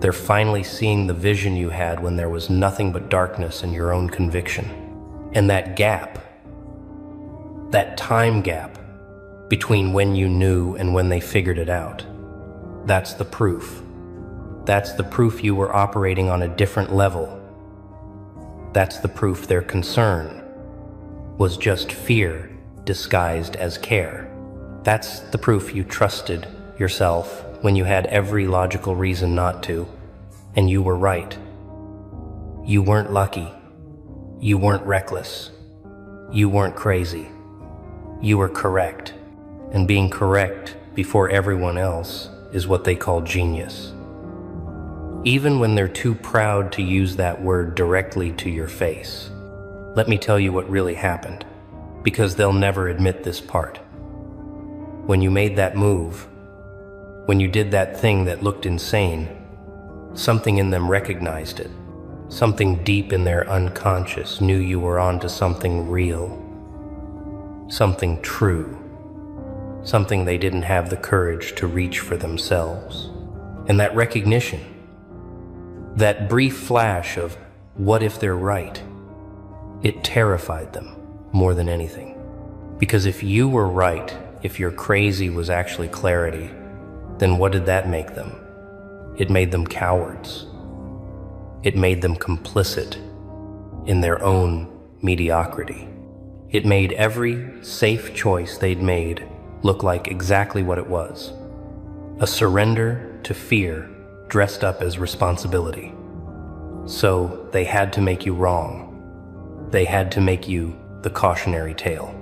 They're finally seeing the vision you had when there was nothing but darkness in your own conviction. And that gap, that time gap between when you knew and when they figured it out, that's the proof. That's the proof you were operating on a different level. That's the proof their concern was just fear disguised as care. That's the proof you trusted yourself when you had every logical reason not to, and you were right. You weren't lucky. You weren't reckless. You weren't crazy. You were correct. And being correct before everyone else is what they call genius. Even when they're too proud to use that word directly to your face. Let me tell you what really happened, because they'll never admit this part. When you made that move, when you did that thing that looked insane, something in them recognized it. Something deep in their unconscious knew you were onto something real, something true, something they didn't have the courage to reach for themselves. And that recognition, that brief flash of what if they're right, it terrified them more than anything. Because if you were right, if your crazy was actually clarity, then what did that make them? It made them cowards. It made them complicit in their own mediocrity. It made every safe choice they'd made look like exactly what it was. A surrender to fear dressed up as responsibility. So they had to make you wrong. They had to make you the cautionary tale.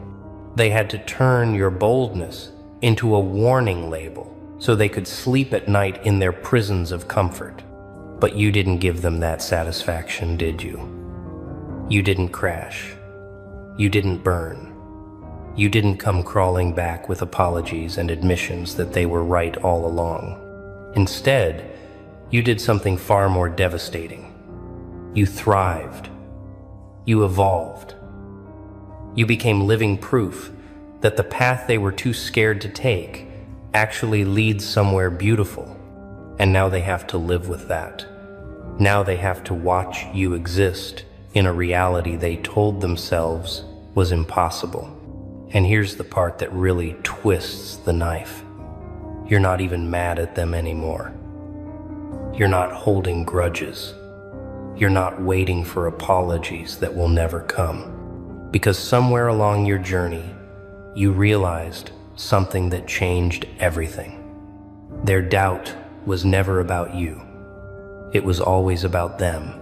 They had to turn your boldness into a warning label so they could sleep at night in their prisons of comfort. But you didn't give them that satisfaction, did you? You didn't crash. You didn't burn. You didn't come crawling back with apologies and admissions that they were right all along. Instead, you did something far more devastating. You thrived. You evolved. You became living proof that the path they were too scared to take actually leads somewhere beautiful. And now they have to live with that. Now they have to watch you exist in a reality they told themselves was impossible. And here's the part that really twists the knife. You're not even mad at them anymore. You're not holding grudges. You're not waiting for apologies that will never come. Because somewhere along your journey, you realized something that changed everything. Their doubt was never about you. It was always about them.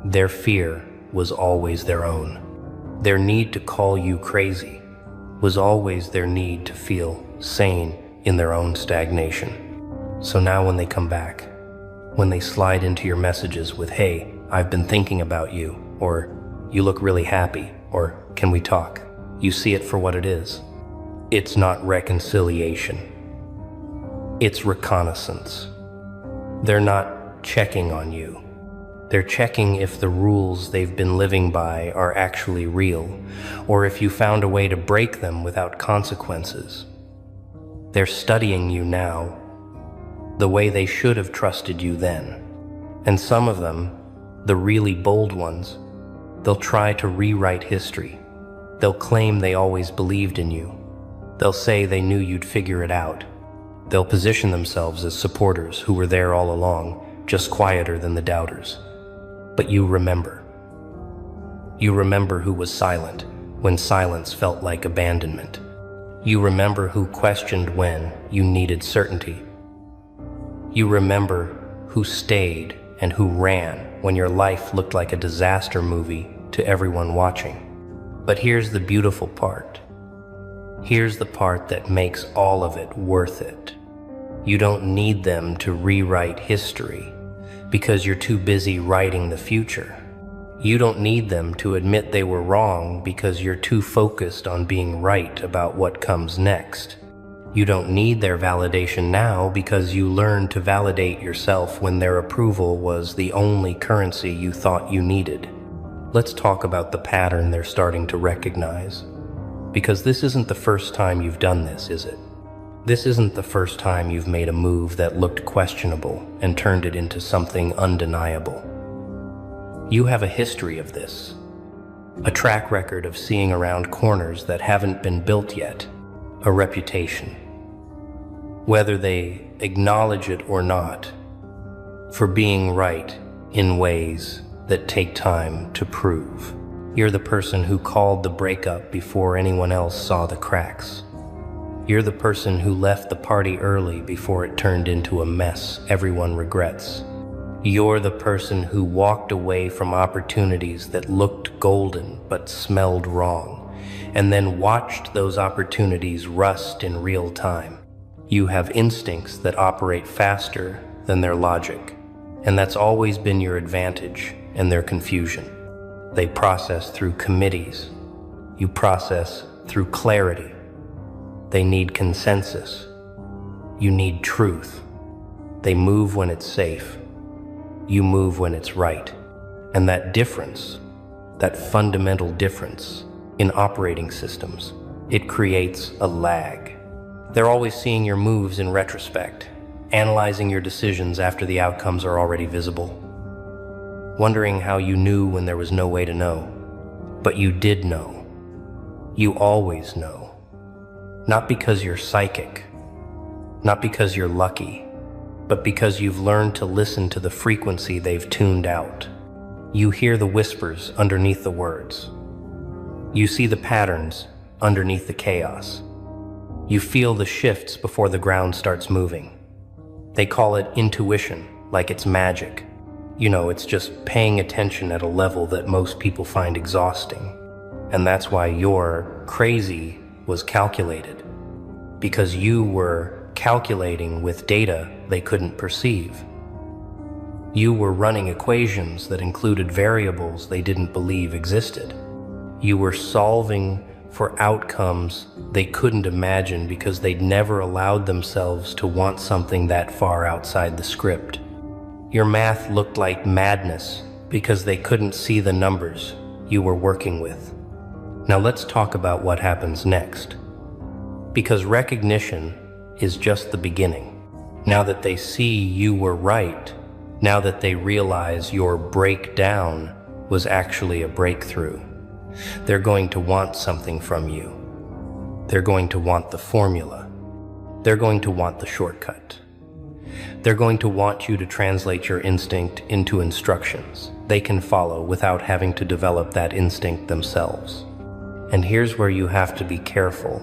Their fear was always their own. Their need to call you crazy was always their need to feel sane in their own stagnation. So now when they come back, when they slide into your messages with, "Hey, I've been thinking about you," or "You look really happy," or "Can we talk?" you see it for what it is. It's not reconciliation. It's reconnaissance. They're not checking on you. They're checking if the rules they've been living by are actually real, or if you found a way to break them without consequences. They're studying you now, the way they should have trusted you then. And some of them, the really bold ones, they'll try to rewrite history. They'll claim they always believed in you. They'll say they knew you'd figure it out. They'll position themselves as supporters who were there all along, just quieter than the doubters. But you remember. You remember who was silent when silence felt like abandonment. You remember who questioned when you needed certainty. You remember who stayed and who ran when your life looked like a disaster movie to everyone watching. But here's the beautiful part. Here's the part that makes all of it worth it. You don't need them to rewrite history because you're too busy writing the future. You don't need them to admit they were wrong because you're too focused on being right about what comes next. You don't need their validation now because you learned to validate yourself when their approval was the only currency you thought you needed. Let's talk about the pattern they're starting to recognize. Because this isn't the first time you've done this, is it? This isn't the first time you've made a move that looked questionable and turned it into something undeniable. You have a history of this, a track record of seeing around corners that haven't been built yet, a reputation, whether they acknowledge it or not, for being right in ways that take time to prove. You're the person who called the breakup before anyone else saw the cracks. You're the person who left the party early before it turned into a mess everyone regrets. You're the person who walked away from opportunities that looked golden but smelled wrong, and then watched those opportunities rust in real time. You have instincts that operate faster than their logic, and that's always been your advantage and their confusion. They process through committees. You process through clarity. They need consensus. You need truth. They move when it's safe. You move when it's right. And that difference, that fundamental difference in operating systems, it creates a lag. They're always seeing your moves in retrospect, analyzing your decisions after the outcomes are already visible, wondering how you knew when there was no way to know. But you did know. You always know. Not because you're psychic, not because you're lucky, but because you've learned to listen to the frequency they've tuned out. You hear the whispers underneath the words. You see the patterns underneath the chaos. You feel the shifts before the ground starts moving. They call it intuition, like it's magic. You know, it's just paying attention at a level that most people find exhausting. And that's why your crazy was calculated, because you were calculating with data they couldn't perceive. You were running equations that included variables they didn't believe existed. You were solving for outcomes they couldn't imagine because they'd never allowed themselves to want something that far outside the script. Your math looked like madness because they couldn't see the numbers you were working with. Now let's talk about what happens next. Because recognition is just the beginning. Now that they see you were right, now that they realize your breakdown was actually a breakthrough, they're going to want something from you. They're going to want the formula. They're going to want the shortcut. They're going to want you to translate your instinct into instructions they can follow without having to develop that instinct themselves. And here's where you have to be careful.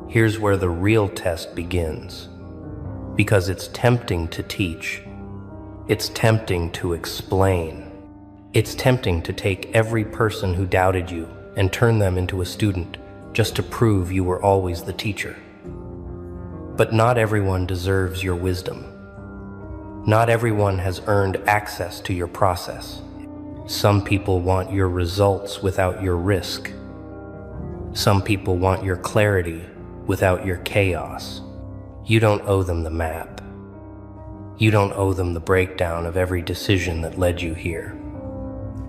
Here's where the real test begins. Because it's tempting to teach. It's tempting to explain. It's tempting to take every person who doubted you and turn them into a student just to prove you were always the teacher. But not everyone deserves your wisdom. Not everyone has earned access to your process. Some people want your results without your risk. Some people want your clarity without your chaos. You don't owe them the map. You don't owe them the breakdown of every decision that led you here.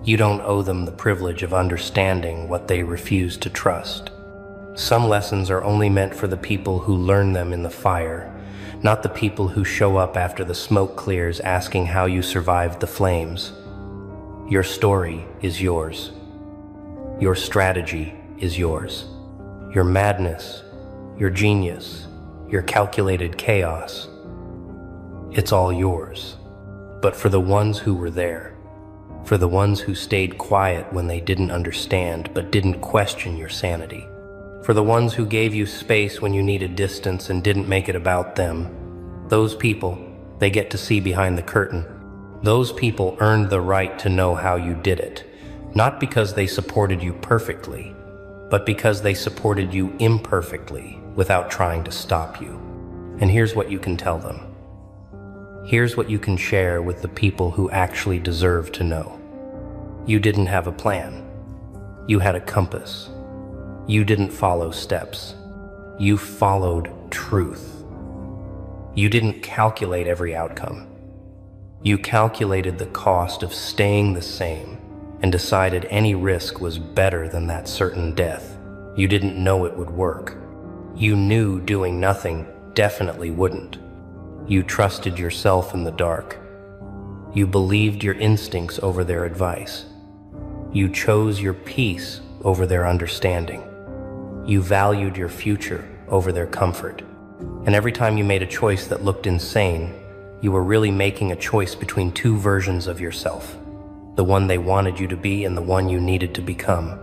You don't owe them the privilege of understanding what they refuse to trust. Some lessons are only meant for the people who learn them in the fire, not the people who show up after the smoke clears asking how you survived the flames. Your story is yours. Your strategy is yours. Your madness, your genius, your calculated chaos, it's all yours. But for the ones who were there, for the ones who stayed quiet when they didn't understand but didn't question your sanity, For the ones who gave you space when you needed distance and didn't make it about them, those people, they get to see behind the curtain. Those people earned the right to know how you did it, not because they supported you perfectly, but because they supported you imperfectly without trying to stop you. And here's what you can tell them. Here's what you can share with the people who actually deserve to know. You didn't have a plan. You had a compass. You didn't follow steps. You followed truth. You didn't calculate every outcome. You calculated the cost of staying the same and decided any risk was better than that certain death. You didn't know it would work. You knew doing nothing definitely wouldn't. You trusted yourself in the dark. You believed your instincts over their advice. You chose your peace over their understanding. You valued your future over their comfort. And every time you made a choice that looked insane, you were really making a choice between two versions of yourself, the one they wanted you to be and the one you needed to become.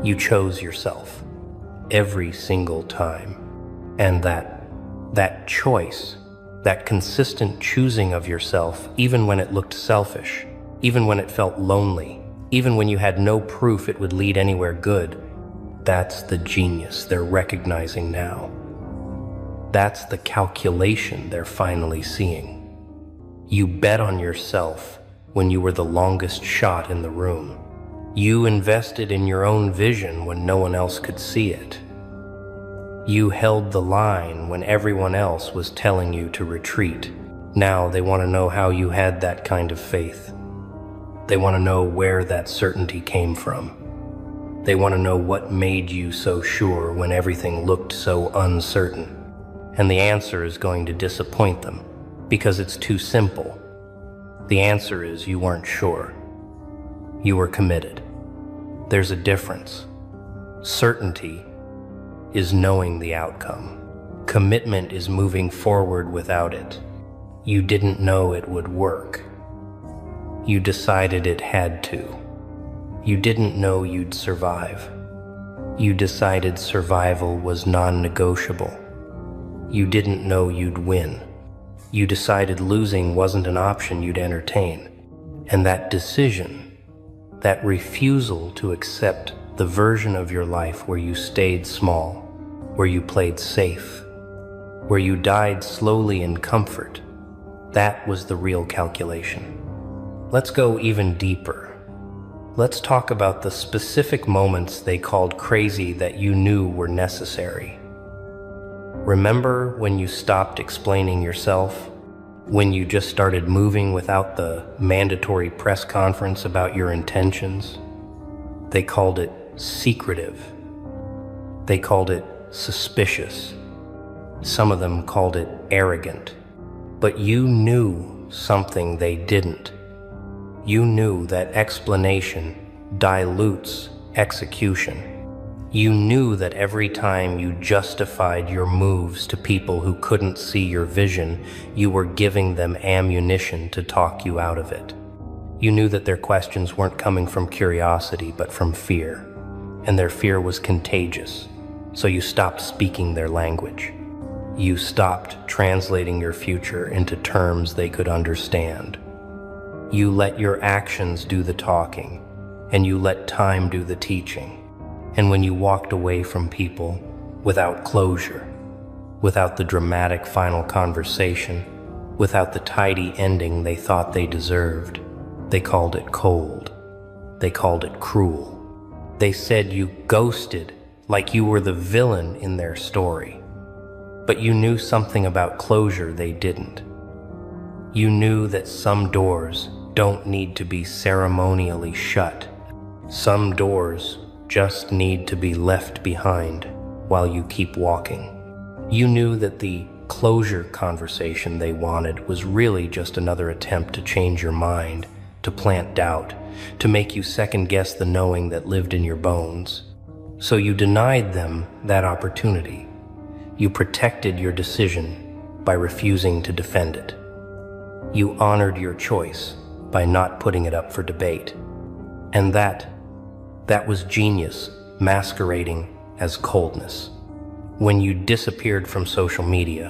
You chose yourself every single time. And that choice, that consistent choosing of yourself, even when it looked selfish, even when it felt lonely, even when you had no proof it would lead anywhere good, that's the genius they're recognizing now. That's the calculation they're finally seeing. You bet on yourself when you were the longest shot in the room. You invested in your own vision when no one else could see it. You held the line when everyone else was telling you to retreat. Now they want to know how you had that kind of faith. They want to know where that certainty came from. They want to know what made you so sure when everything looked so uncertain. And the answer is going to disappoint them because it's too simple. The answer is you weren't sure. You were committed. There's a difference. Certainty is knowing the outcome. Commitment is moving forward without it. You didn't know it would work. You decided it had to. You didn't know you'd survive. You decided survival was non-negotiable. You didn't know you'd win. You decided losing wasn't an option you'd entertain. And that decision, that refusal to accept the version of your life where you stayed small, where you played safe, where you died slowly in comfort, that was the real calculation. Let's go even deeper. Let's talk about the specific moments they called crazy that you knew were necessary. Remember when you stopped explaining yourself? When you just started moving without the mandatory press conference about your intentions? They called it secretive. They called it suspicious. Some of them called it arrogant. But you knew something they didn't. You knew that explanation dilutes execution. You knew that every time you justified your moves to people who couldn't see your vision, you were giving them ammunition to talk you out of it. You knew that their questions weren't coming from curiosity, but from fear. And their fear was contagious, so you stopped speaking their language. You stopped translating your future into terms they could understand. You let your actions do the talking, and you let time do the teaching. And when you walked away from people without closure, without the dramatic final conversation, without the tidy ending they thought they deserved, they called it cold. They called it cruel. They said you ghosted like you were the villain in their story. But you knew something about closure they didn't. You knew that some doors don't need to be ceremonially shut. Some doors just need to be left behind while you keep walking. You knew that the closure conversation they wanted was really just another attempt to change your mind, to plant doubt, to make you second-guess the knowing that lived in your bones. So you denied them that opportunity. You protected your decision by refusing to defend it. You honored your choice by not putting it up for debate. And that was genius masquerading as coldness. When you disappeared from social media.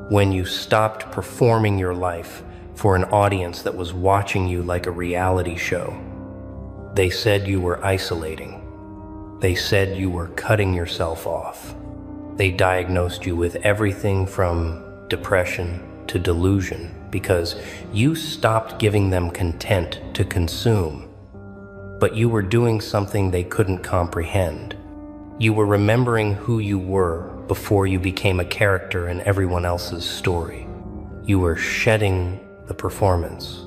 When you stopped performing your life for an audience that was watching you like a reality show. They said you were isolating. They said you were cutting yourself off. They diagnosed you with everything from depression to delusion because you stopped giving them content to consume. But you were doing something they couldn't comprehend. You were remembering who you were before you became a character in everyone else's story. You were shedding the performance.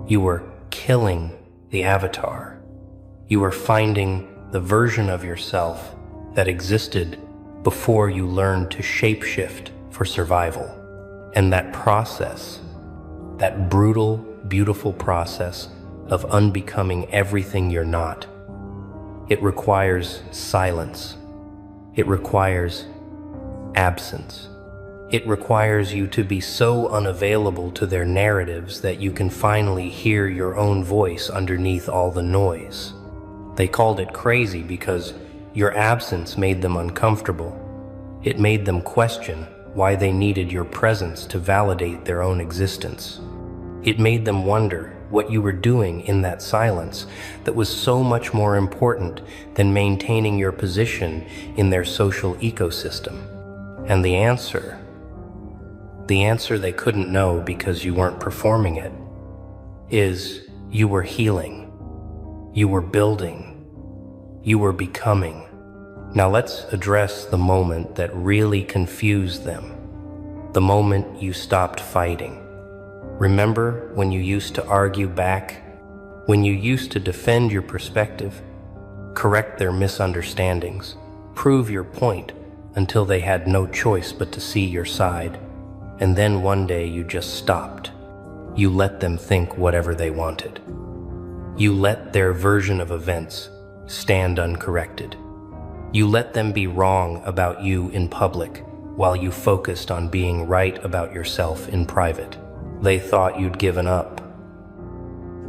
You were killing the avatar. You were finding the version of yourself that existed before you learned to shapeshift for survival. And that process, that brutal, beautiful process of unbecoming everything you're not, it requires silence. It requires absence. It requires you to be so unavailable to their narratives that you can finally hear your own voice underneath all the noise. They called it crazy because your absence made them uncomfortable. It made them question why they needed your presence to validate their own existence. It made them wonder what you were doing in that silence that was so much more important than maintaining your position in their social ecosystem. And the answer they couldn't know because you weren't performing it, is you were healing, you were building, you were becoming. Now let's address the moment that really confused them, the moment you stopped fighting. Remember when you used to argue back, when you used to defend your perspective, correct their misunderstandings, prove your point until they had no choice but to see your side, and then one day you just stopped. You let them think whatever they wanted. You let their version of events stand uncorrected. You let them be wrong about you in public while you focused on being right about yourself in private. They thought you'd given up.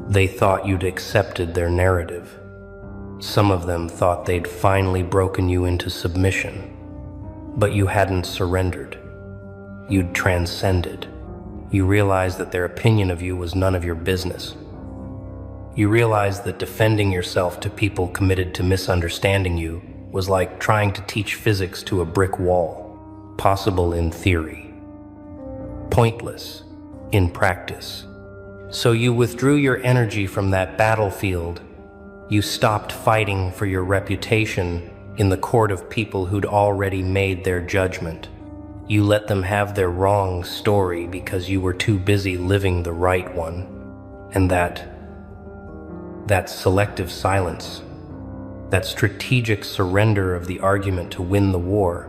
They thought you'd accepted their narrative. Some of them thought they'd finally broken you into submission. But you hadn't surrendered. You'd transcended. You realized that their opinion of you was none of your business. You realized that defending yourself to people committed to misunderstanding you was like trying to teach physics to a brick wall, possible in theory, pointless in practice. So you withdrew your energy from that battlefield. You stopped fighting for your reputation in the court of people who'd already made their judgment. You let them have their wrong story because you were too busy living the right one. And that selective silence, that strategic surrender of the argument to win the war,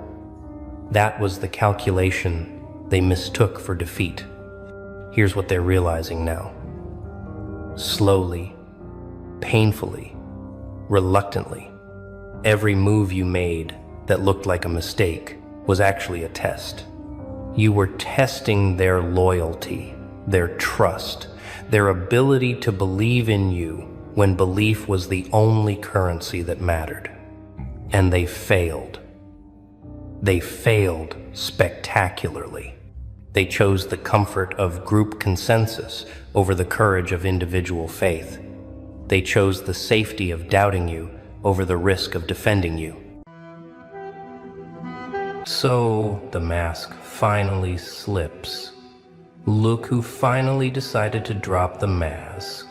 that was the calculation they mistook for defeat. Here's what they're realizing now. Slowly, painfully, reluctantly, every move you made that looked like a mistake was actually a test. You were testing their loyalty, their trust, their ability to believe in you when belief was the only currency that mattered. And they failed. They failed spectacularly. They chose the comfort of group consensus over the courage of individual faith. They chose the safety of doubting you over the risk of defending you. So the mask finally slips. Look who finally decided to drop the mask.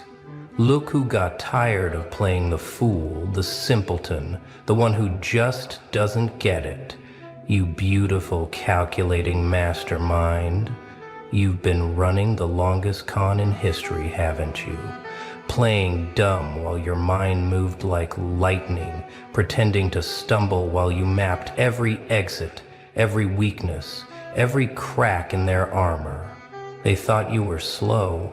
Look who got tired of playing the fool, the simpleton, the one who just doesn't get it. You beautiful, calculating mastermind. You've been running the longest con in history, haven't you? Playing dumb while your mind moved like lightning, pretending to stumble while you mapped every exit, every weakness, every crack in their armor. They thought you were slow.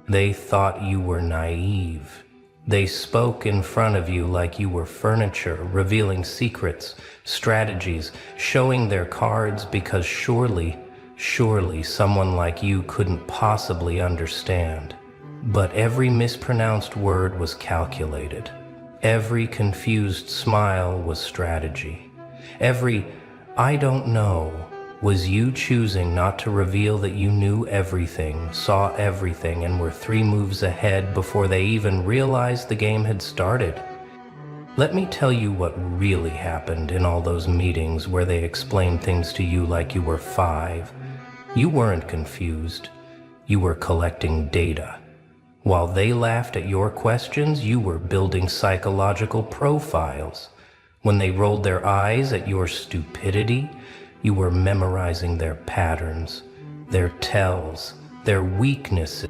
They thought you were naive. They spoke in front of you like you were furniture, revealing secrets, strategies, showing their cards because surely someone like you couldn't possibly understand. But every mispronounced word was calculated. Every confused smile was strategy. Every "I don't know" was you choosing not to reveal that you knew everything, saw everything, and were 3 moves ahead before they even realized the game had started. Let me tell you what really happened in all those meetings where they explained things to you like you were 5. You weren't confused. You were collecting data. While they laughed at your questions, you were building psychological profiles. When they rolled their eyes at your stupidity, you were memorizing their patterns, their tells, their weaknesses.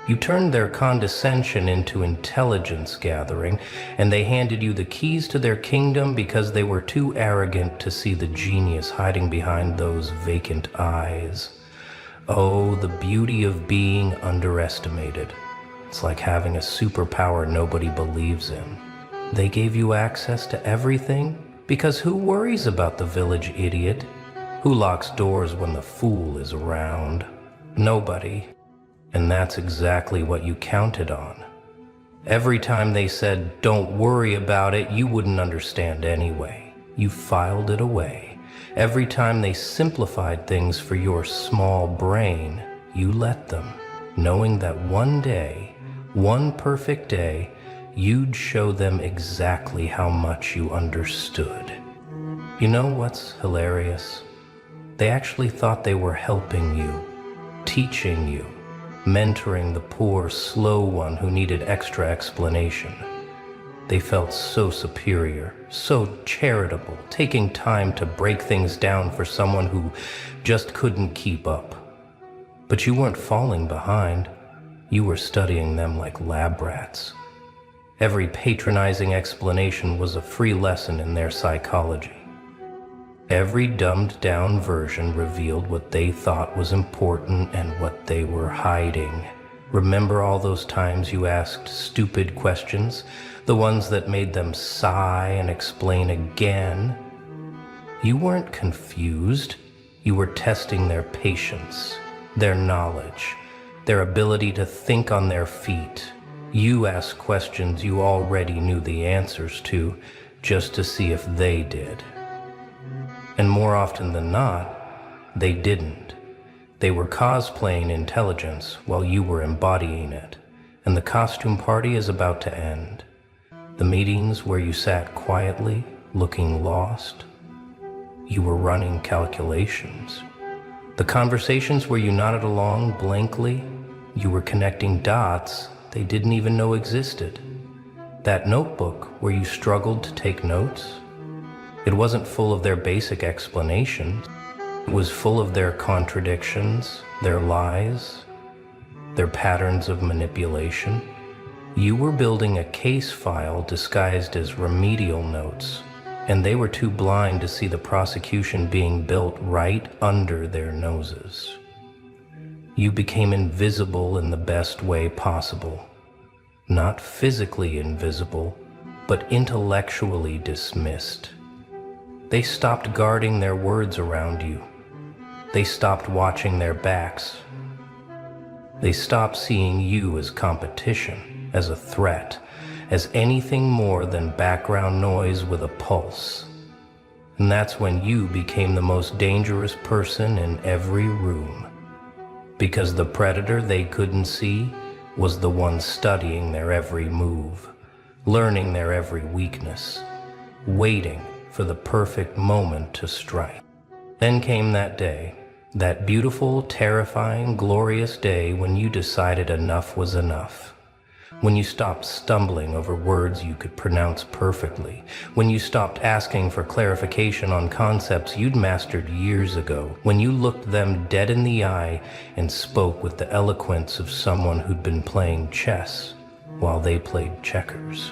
You turned their condescension into intelligence gathering, and they handed you the keys to their kingdom because they were too arrogant to see the genius hiding behind those vacant eyes. Oh, the beauty of being underestimated. It's like having a superpower nobody believes in. They gave you access to everything because who worries about the village idiot? Who locks doors when the fool is around? Nobody. And that's exactly what you counted on. Every time they said, "Don't worry about it," you wouldn't understand anyway. You filed it away. Every time they simplified things for your small brain, you let them, knowing that one day, one perfect day, you'd show them exactly how much you understood. You know what's hilarious? They actually thought they were helping you, teaching you, mentoring the poor, slow one who needed extra explanation. They felt so superior, so charitable, taking time to break things down for someone who just couldn't keep up. But you weren't falling behind. You were studying them like lab rats. Every patronizing explanation was a free lesson in their psychology. Every dumbed-down version revealed what they thought was important and what they were hiding. Remember all those times you asked stupid questions, the ones that made them sigh and explain again? You weren't confused. You were testing their patience, their knowledge, their ability to think on their feet. You asked questions you already knew the answers to, just to see if they did. And more often than not, they didn't. They were cosplaying intelligence while you were embodying it, and the costume party is about to end. The meetings where you sat quietly, looking lost, you were running calculations. The conversations where you nodded along blankly, you were connecting dots they didn't even know existed. That notebook where you struggled to take notes, it wasn't full of their basic explanations. It was full of their contradictions, their lies, their patterns of manipulation. You were building a case file disguised as remedial notes, and they were too blind to see the prosecution being built right under their noses. You became invisible in the best way possible. Not physically invisible, but intellectually dismissed. They stopped guarding their words around you. They stopped watching their backs. They stopped seeing you as competition, as a threat, as anything more than background noise with a pulse. And that's when you became the most dangerous person in every room. Because the predator they couldn't see was the one studying their every move, learning their every weakness, waiting for the perfect moment to strike. Then came that day, that beautiful, terrifying, glorious day when you decided enough was enough. When you stopped stumbling over words you could pronounce perfectly. When you stopped asking for clarification on concepts you'd mastered years ago. When you looked them dead in the eye and spoke with the eloquence of someone who'd been playing chess while they played checkers.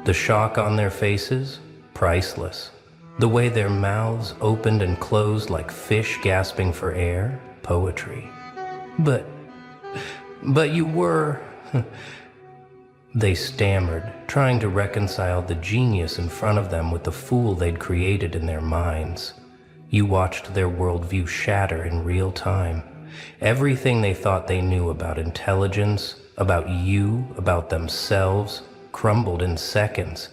The shock on their faces, priceless. The way their mouths opened and closed like fish gasping for air, poetry. But you were... They stammered, trying to reconcile the genius in front of them with the fool they'd created in their minds. You watched their worldview shatter in real time. Everything they thought they knew about intelligence, about you, about themselves, crumbled in seconds.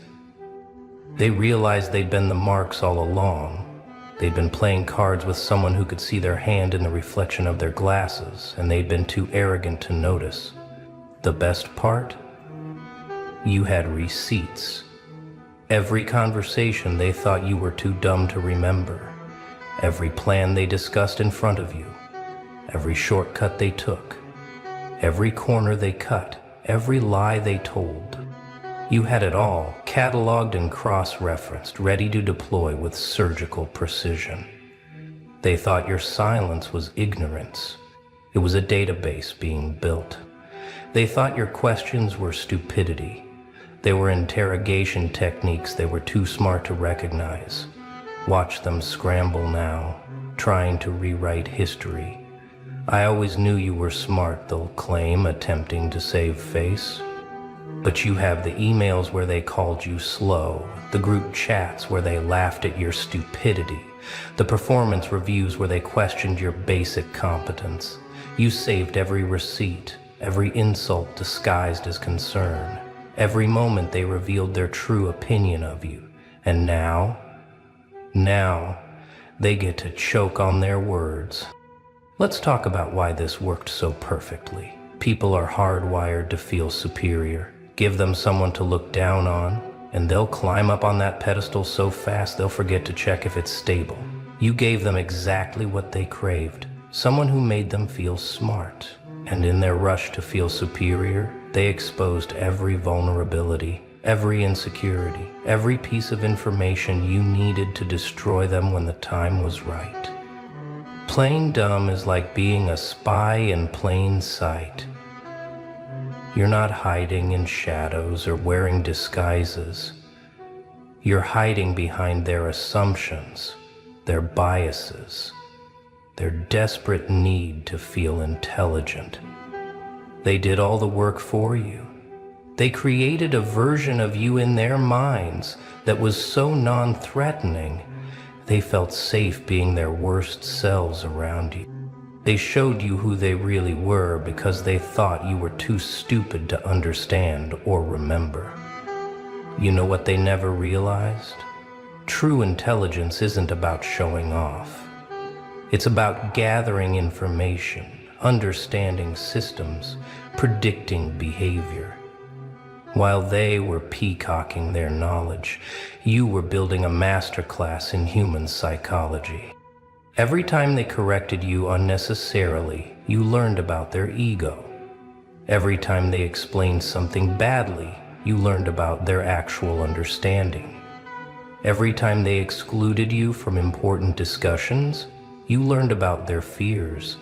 They realized they'd been the marks all along. They'd been playing cards with someone who could see their hand in the reflection of their glasses, and they'd been too arrogant to notice. The best part? You had receipts. Every conversation they thought you were too dumb to remember. Every plan they discussed in front of you. Every shortcut they took. Every corner they cut. Every lie they told. You had it all, cataloged and cross-referenced, ready to deploy with surgical precision. They thought your silence was ignorance. It was a database being built. They thought your questions were stupidity. They were interrogation techniques they were too smart to recognize. Watch them scramble now, trying to rewrite history. I always knew you were smart, they'll claim, attempting to save face. But you have the emails where they called you slow, the group chats where they laughed at your stupidity, the performance reviews where they questioned your basic competence. You saved every receipt, every insult disguised as concern. Every moment they revealed their true opinion of you. And now they get to choke on their words. Let's talk about why this worked so perfectly. People are hardwired to feel superior. Give them someone to look down on, and they'll climb up on that pedestal so fast they'll forget to check if it's stable. You gave them exactly what they craved, someone who made them feel smart. And in their rush to feel superior, they exposed every vulnerability, every insecurity, every piece of information you needed to destroy them when the time was right. Playing dumb is like being a spy in plain sight. You're not hiding in shadows or wearing disguises. You're hiding behind their assumptions, their biases, their desperate need to feel intelligent. They did all the work for you. They created a version of you in their minds that was so non-threatening, they felt safe being their worst selves around you. They showed you who they really were because they thought you were too stupid to understand or remember. You know what they never realized? True intelligence isn't about showing off. It's about gathering information, understanding systems, predicting behavior. While they were peacocking their knowledge, you were building a masterclass in human psychology. Every time they corrected you unnecessarily, you learned about their ego. Every time they explained something badly, you learned about their actual understanding. Every time they excluded you from important discussions, you learned about their fears.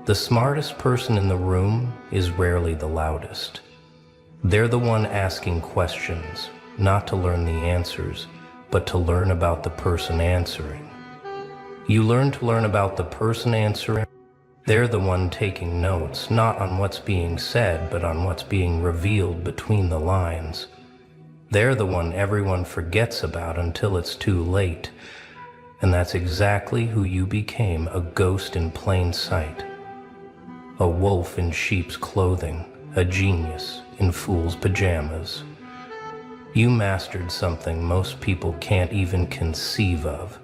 The smartest person in the room is rarely the loudest. They're the one asking questions, not to learn the answers, but to learn about the person answering. You learn to learn about the person answering. They're the one taking notes, not on what's being said, but on what's being revealed between the lines. They're the one everyone forgets about until it's too late. And that's exactly who you became, a ghost in plain sight. A wolf in sheep's clothing, a genius in fool's pajamas. You mastered something most people can't even conceive of.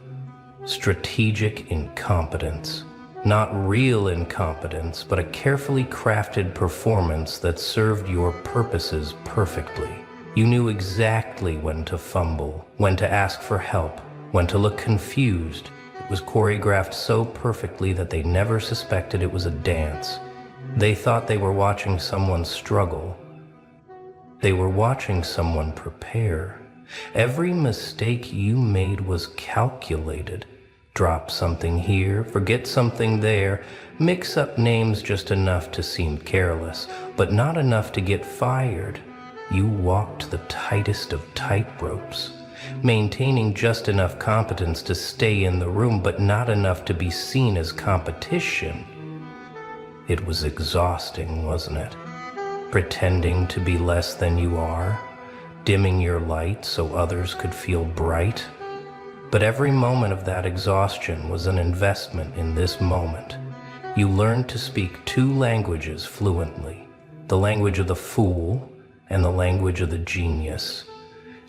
Strategic incompetence. Not real incompetence, but a carefully crafted performance that served your purposes perfectly. You knew exactly when to fumble, when to ask for help, when to look confused. It was choreographed so perfectly that they never suspected it was a dance. They thought they were watching someone struggle. They were watching someone prepare. Every mistake you made was calculated. Drop something here, forget something there, mix up names just enough to seem careless, but not enough to get fired. You walked the tightest of tightropes, maintaining just enough competence to stay in the room, but not enough to be seen as competition. It was exhausting, wasn't it? Pretending to be less than you are, dimming your light so others could feel bright. But every moment of that exhaustion was an investment in this moment. You learned to speak two languages fluently, the language of the fool and the language of the genius.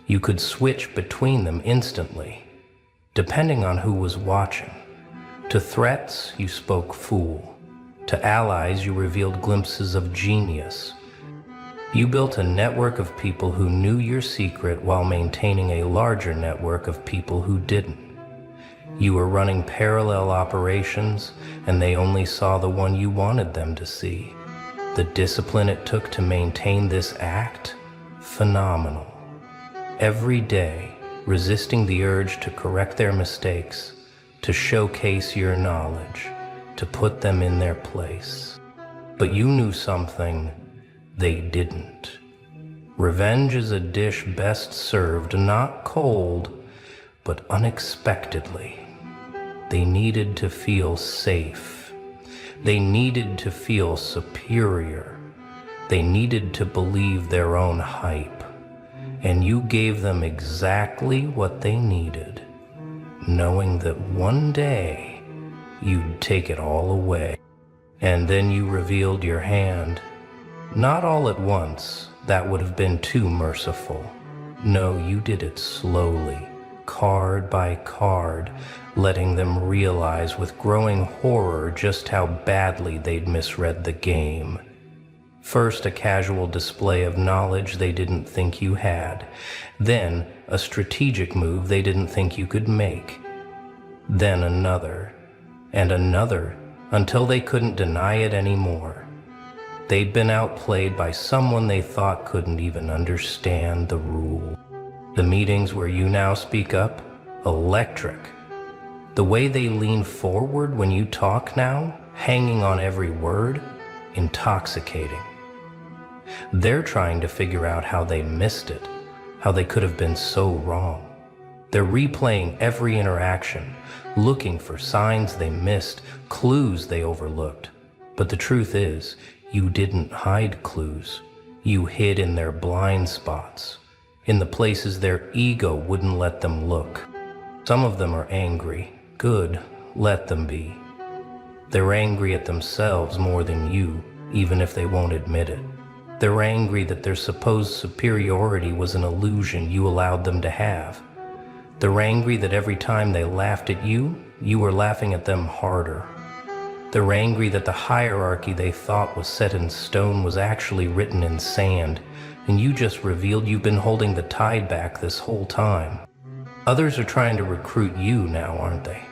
You could switch between them instantly, depending on who was watching. To threats, you spoke fool. To allies, you revealed glimpses of genius. You built a network of people who knew your secret while maintaining a larger network of people who didn't. You were running parallel operations, and they only saw the one you wanted them to see. The discipline it took to maintain this act? Phenomenal. Every day, resisting the urge to correct their mistakes, to showcase your knowledge, to put them in their place. But you knew something they didn't. Revenge is a dish best served not cold, but unexpectedly. They needed to feel safe. They needed to feel superior. They needed to believe their own hype. And you gave them exactly what they needed, knowing that one day you'd take it all away. And then you revealed your hand. Not all at once, that would have been too merciful. No, you did it slowly, card by card, letting them realize with growing horror just how badly they'd misread the game. First, a casual display of knowledge they didn't think you had. Then, a strategic move they didn't think you could make. Then another, and another, until they couldn't deny it anymore. They'd been outplayed by someone they thought couldn't even understand the rule. The meetings where you now speak up? Electric. The way they lean forward when you talk now, hanging on every word? Intoxicating. They're trying to figure out how they missed it, how they could have been so wrong. They're replaying every interaction, looking for signs they missed, clues they overlooked. But the truth is, you didn't hide clues. You hid in their blind spots, in the places their ego wouldn't let them look. Some of them are angry. Good, let them be. They're angry at themselves more than you, even if they won't admit it. They're angry that their supposed superiority was an illusion you allowed them to have. They're angry that every time they laughed at you, you were laughing at them harder. They're angry that the hierarchy they thought was set in stone was actually written in sand, and you just revealed you've been holding the tide back this whole time. Others are trying to recruit you now, aren't they?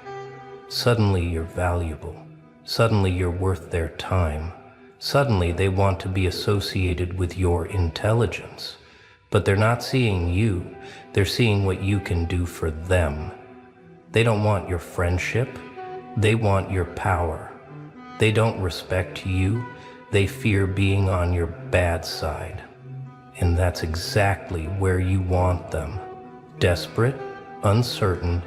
Suddenly you're valuable. Suddenly you're worth their time. Suddenly they want to be associated with your intelligence. But they're not seeing you. They're seeing what you can do for them. They don't want your friendship. They want your power. They don't respect you. They fear being on your bad side. And that's exactly where you want them. Desperate, uncertain,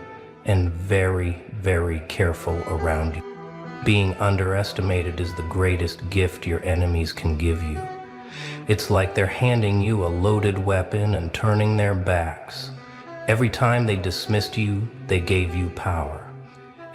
and very, very careful around you. Being underestimated is the greatest gift your enemies can give you. It's like they're handing you a loaded weapon and turning their backs. Every time they dismissed you, they gave you power.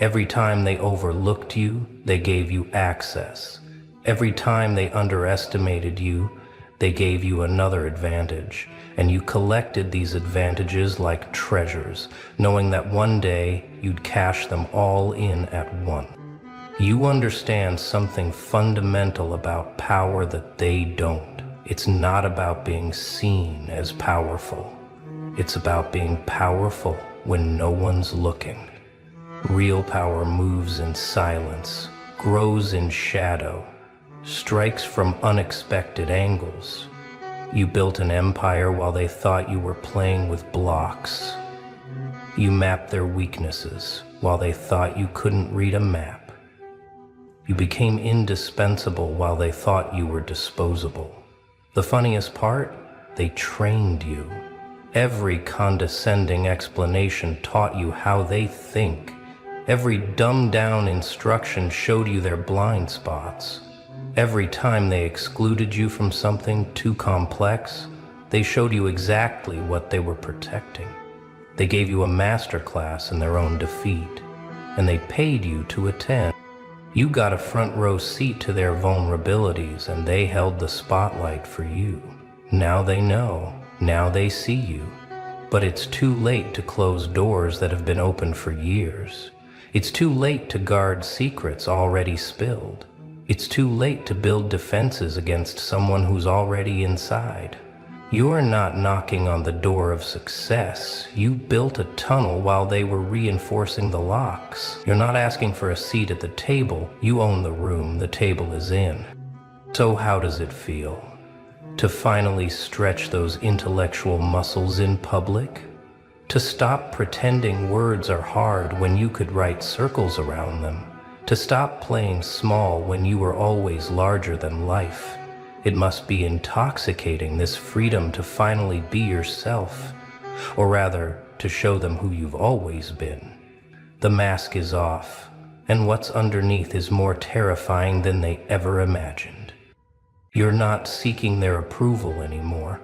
Every time they overlooked you, they gave you access. Every time they underestimated you, they gave you another advantage. And you collected these advantages like treasures, knowing that one day you'd cash them all in at once. You understand something fundamental about power that they don't. It's not about being seen as powerful. It's about being powerful when no one's looking. Real power moves in silence, grows in shadow, strikes from unexpected angles. You built an empire while they thought you were playing with blocks. You mapped their weaknesses while they thought you couldn't read a map. You became indispensable while they thought you were disposable. The funniest part? They trained you. Every condescending explanation taught you how they think. Every dumbed-down instruction showed you their blind spots. Every time they excluded you from something too complex, they showed you exactly what they were protecting. They gave you a masterclass in their own defeat, and they paid you to attend. You got a front row seat to their vulnerabilities, and they held the spotlight for you. Now they know, now they see you. But it's too late to close doors that have been open for years. It's too late to guard secrets already spilled. It's too late to build defenses against someone who's already inside. You're not knocking on the door of success. You built a tunnel while they were reinforcing the locks. You're not asking for a seat at the table. You own the room the table is in. So how does it feel to finally stretch those intellectual muscles in public? To stop pretending words are hard when you could write circles around them? To stop playing small when you were always larger than life? It must be intoxicating, this freedom to finally be yourself, or rather, to show them who you've always been. The mask is off, and what's underneath is more terrifying than they ever imagined. You're not seeking their approval anymore.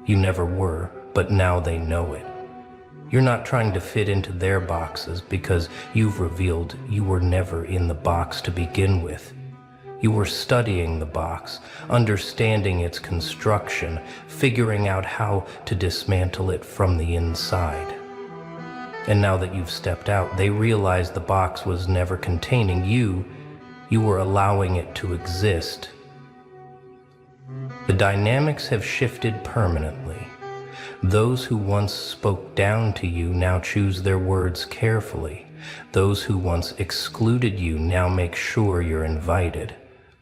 You never were, but now they know it. You're not trying to fit into their boxes because you've revealed you were never in the box to begin with. You were studying the box, understanding its construction, figuring out how to dismantle it from the inside. And now that you've stepped out, they realize the box was never containing you. You were allowing it to exist. The dynamics have shifted permanently. Those who once spoke down to you now choose their words carefully. Those who once excluded you now make sure you're invited.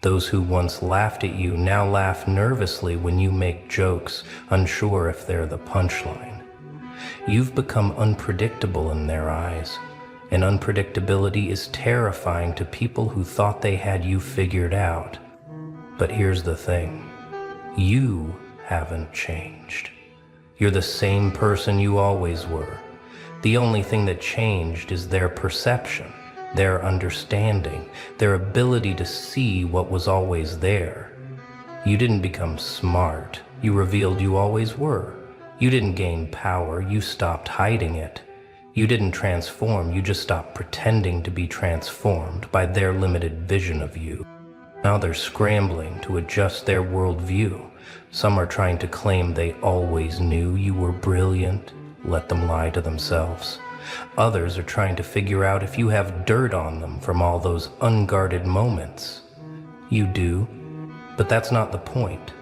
Those who once laughed at you now laugh nervously when you make jokes, unsure if they're the punchline. You've become unpredictable in their eyes, and unpredictability is terrifying to people who thought they had you figured out. But here's the thing. You haven't changed. You're the same person you always were. The only thing that changed is their perception, their understanding, their ability to see what was always there. You didn't become smart. You revealed you always were. You didn't gain power. You stopped hiding it. You didn't transform. You just stopped pretending to be transformed by their limited vision of you. Now they're scrambling to adjust their worldview. Some are trying to claim they always knew you were brilliant. Let them lie to themselves. Others are trying to figure out if you have dirt on them from all those unguarded moments. You do, but that's not the point.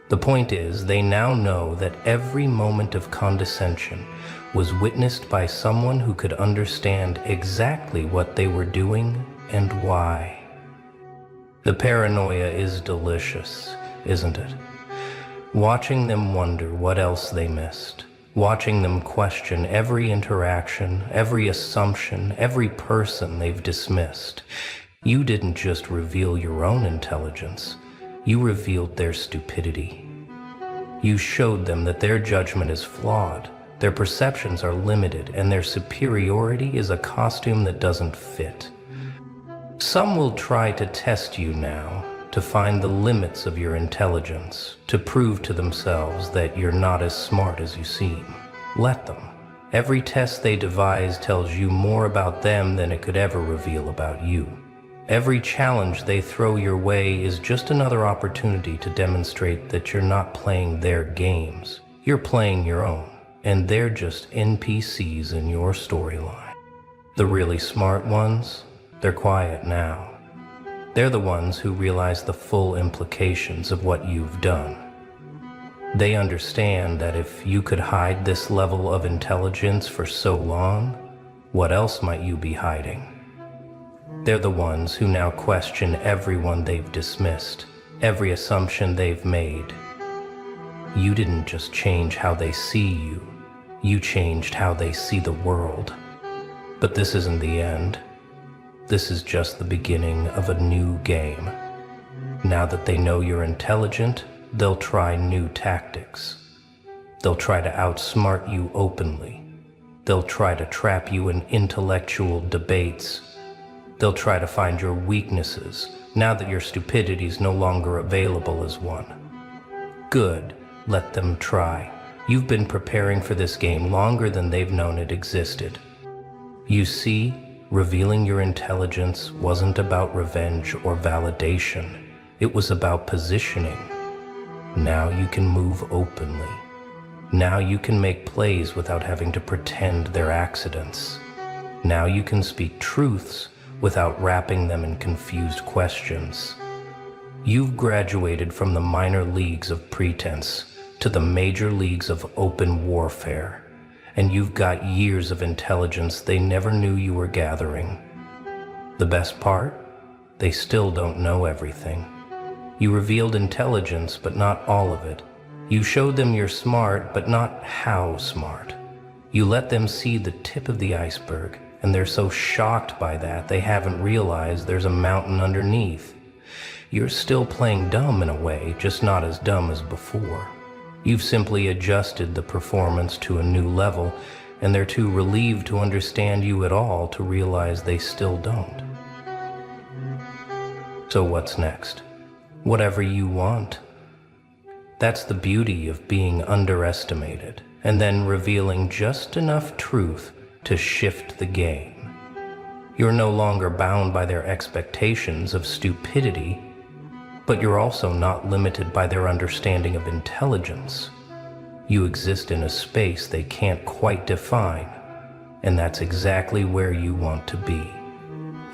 The point is, they now know that every moment of condescension was witnessed by someone who could understand exactly what they were doing and why. The paranoia is delicious, isn't it? Watching them wonder what else they missed. Watching them question every interaction, every assumption, every person they've dismissed. You didn't just reveal your own intelligence, you revealed their stupidity. You showed them that their judgment is flawed, their perceptions are limited, and their superiority is a costume that doesn't fit. Some will try to test you now, to find the limits of your intelligence, to prove to themselves that you're not as smart as you seem. Let them. Every test they devise tells you more about them than it could ever reveal about you. Every challenge they throw your way is just another opportunity to demonstrate that you're not playing their games. You're playing your own, and they're just NPCs in your storyline. The really smart ones, they're quiet now. They're the ones who realize the full implications of what you've done. They understand that if you could hide this level of intelligence for so long, what else might you be hiding? They're the ones who now question everyone they've dismissed, every assumption they've made. You didn't just change how they see you, you changed how they see the world. But this isn't the end. This is just the beginning of a new game. Now that they know you're intelligent, they'll try new tactics. They'll try to outsmart you openly. They'll try to trap you in intellectual debates. They'll try to find your weaknesses, now that your stupidity is no longer available as one. Good, let them try. You've been preparing for this game longer than they've known it existed. You see, revealing your intelligence wasn't about revenge or validation. It was about positioning. Now you can move openly. Now you can make plays without having to pretend they're accidents. Now you can speak truths without wrapping them in confused questions. You've graduated from the minor leagues of pretense to the major leagues of open warfare, and you've got years of intelligence they never knew you were gathering. The best part? They still don't know everything. You revealed intelligence, but not all of it. You showed them you're smart, but not how smart. You let them see the tip of the iceberg, and they're so shocked by that they haven't realized there's a mountain underneath. You're still playing dumb in a way, just not as dumb as before. You've simply adjusted the performance to a new level, and they're too relieved to understand you at all to realize they still don't. So what's next? Whatever you want. That's the beauty of being underestimated, and then revealing just enough truth to shift the game. You're no longer bound by their expectations of stupidity, but you're also not limited by their understanding of intelligence. You exist in a space they can't quite define, and that's exactly where you want to be.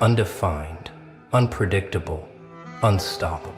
Undefined, unpredictable, unstoppable.